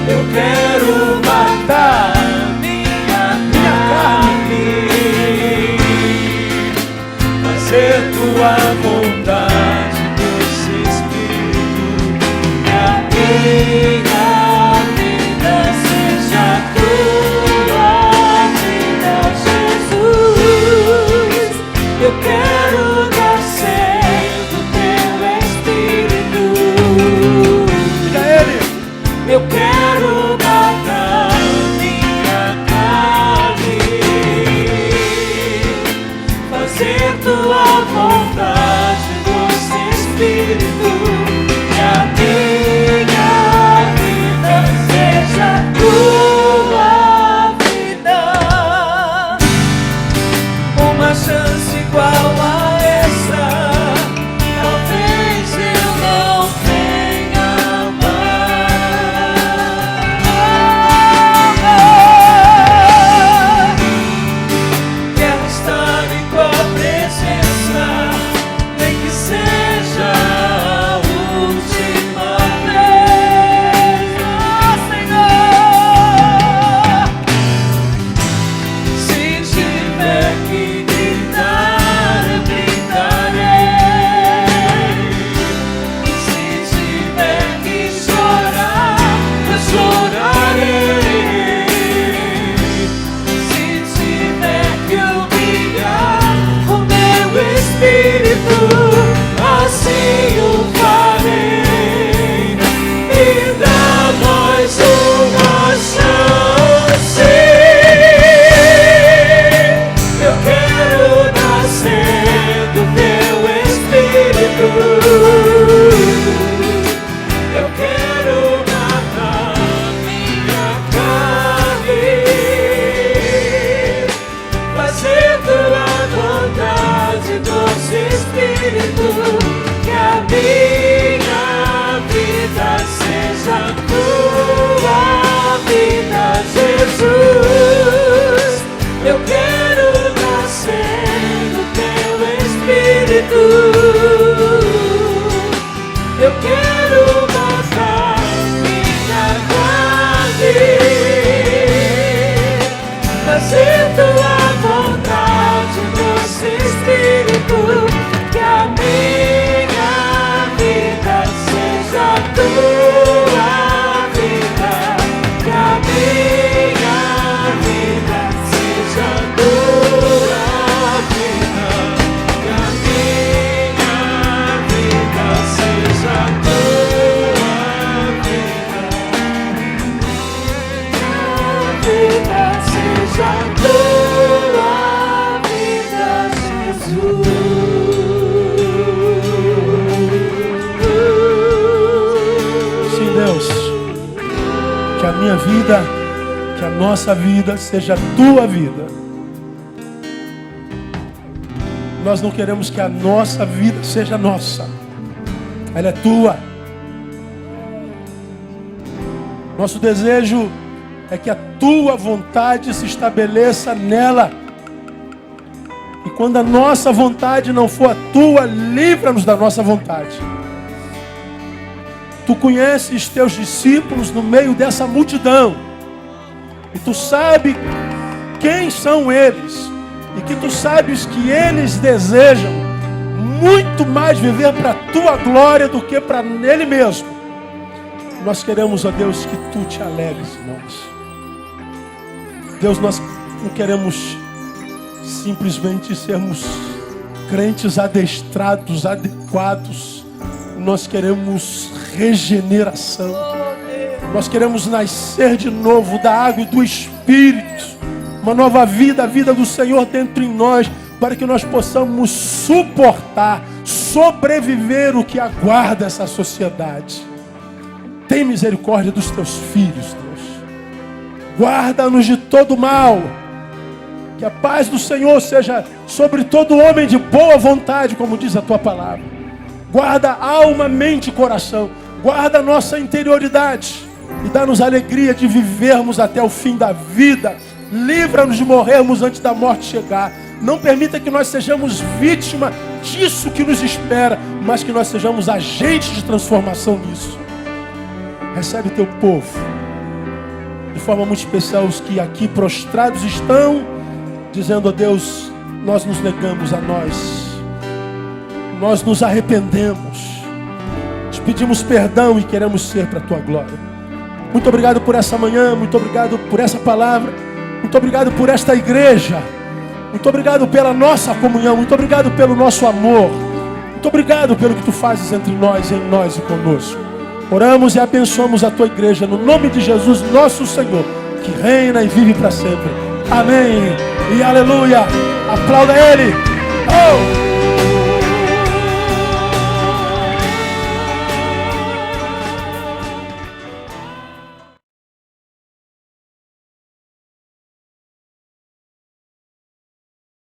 Eu quero matar minha carne, fazer tua vontade, doce Espírito. Que a minha vida seja tua vida, Jesus. Eu quero nascer do teu espírito. Diga a Ele. Eu quero matar minha carne, fazer tua vontade, doce Espírito. Que a minha vida seja tua vida. Uma chance igual a essa, talvez eu não tenha mais. Quero estar em tua presença, nem que seja a última vez, oh Senhor. Se tiver que gritar, eu gritarei. Se tiver que chorar, eu chorarei. Se tiver que humilhar o meu espírito, assim o farei. Me dá mais uma chance. Eu quero nascer do teu espírito. Eu quero matar minha carne, fazer tua vontade, doce Espírito. Que a minha vida seja tua vida, Jesus. Eu quero nascer do teu espírito. Eu quero matar minha carne, fazer tua vontade, doce Espírito. Que a minha vida seja tua vida. Que a minha vida seja tua vida. Que a minha vida seja tua vida. Que a vida seja tua vida, Jesus. Sim, Deus. Que a minha vida, que a nossa vida seja a tua vida. Nós não queremos que a nossa vida seja nossa. Ela é tua. Nosso desejo é que a tua vontade se estabeleça nela. E quando a nossa vontade não for a tua, livra-nos da nossa vontade. Tu conheces teus discípulos no meio dessa multidão. E tu sabes quem são eles. E que tu sabes que eles desejam muito mais viver para a tua glória do que para Ele mesmo. Nós queremos, ó Deus, que tu te alegres em nós. Deus, nós não queremos simplesmente sermos crentes adestrados, adequados. Nós queremos regeneração. Nós queremos nascer de novo da água e do Espírito. Uma nova vida, a vida do Senhor dentro em nós, para que nós possamos suportar, sobreviver o que aguarda essa sociedade. Tem misericórdia dos teus filhos, Deus. Guarda-nos de todo mal. Que a paz do Senhor seja sobre todo homem de boa vontade, como diz a tua palavra. Guarda alma, mente e coração. Guarda a nossa interioridade. E dá-nos a alegria de vivermos até o fim da vida. Livra-nos de morrermos antes da morte chegar. Não permita que nós sejamos vítima disso que nos espera, mas que nós sejamos agentes de transformação nisso. Recebe teu povo, de forma muito especial os que aqui prostrados estão, dizendo a Deus, nós nos negamos a nós nos arrependemos, te pedimos perdão e queremos ser para a tua glória. Muito obrigado por essa manhã, muito obrigado por essa palavra, muito obrigado por esta igreja, muito obrigado pela nossa comunhão, muito obrigado pelo nosso amor, muito obrigado pelo que tu fazes entre nós, em nós e conosco. Oramos e abençoamos a tua igreja no nome de Jesus, nosso Senhor, que reina e vive para sempre. Amém e aleluia. Aplauda Ele. Oh!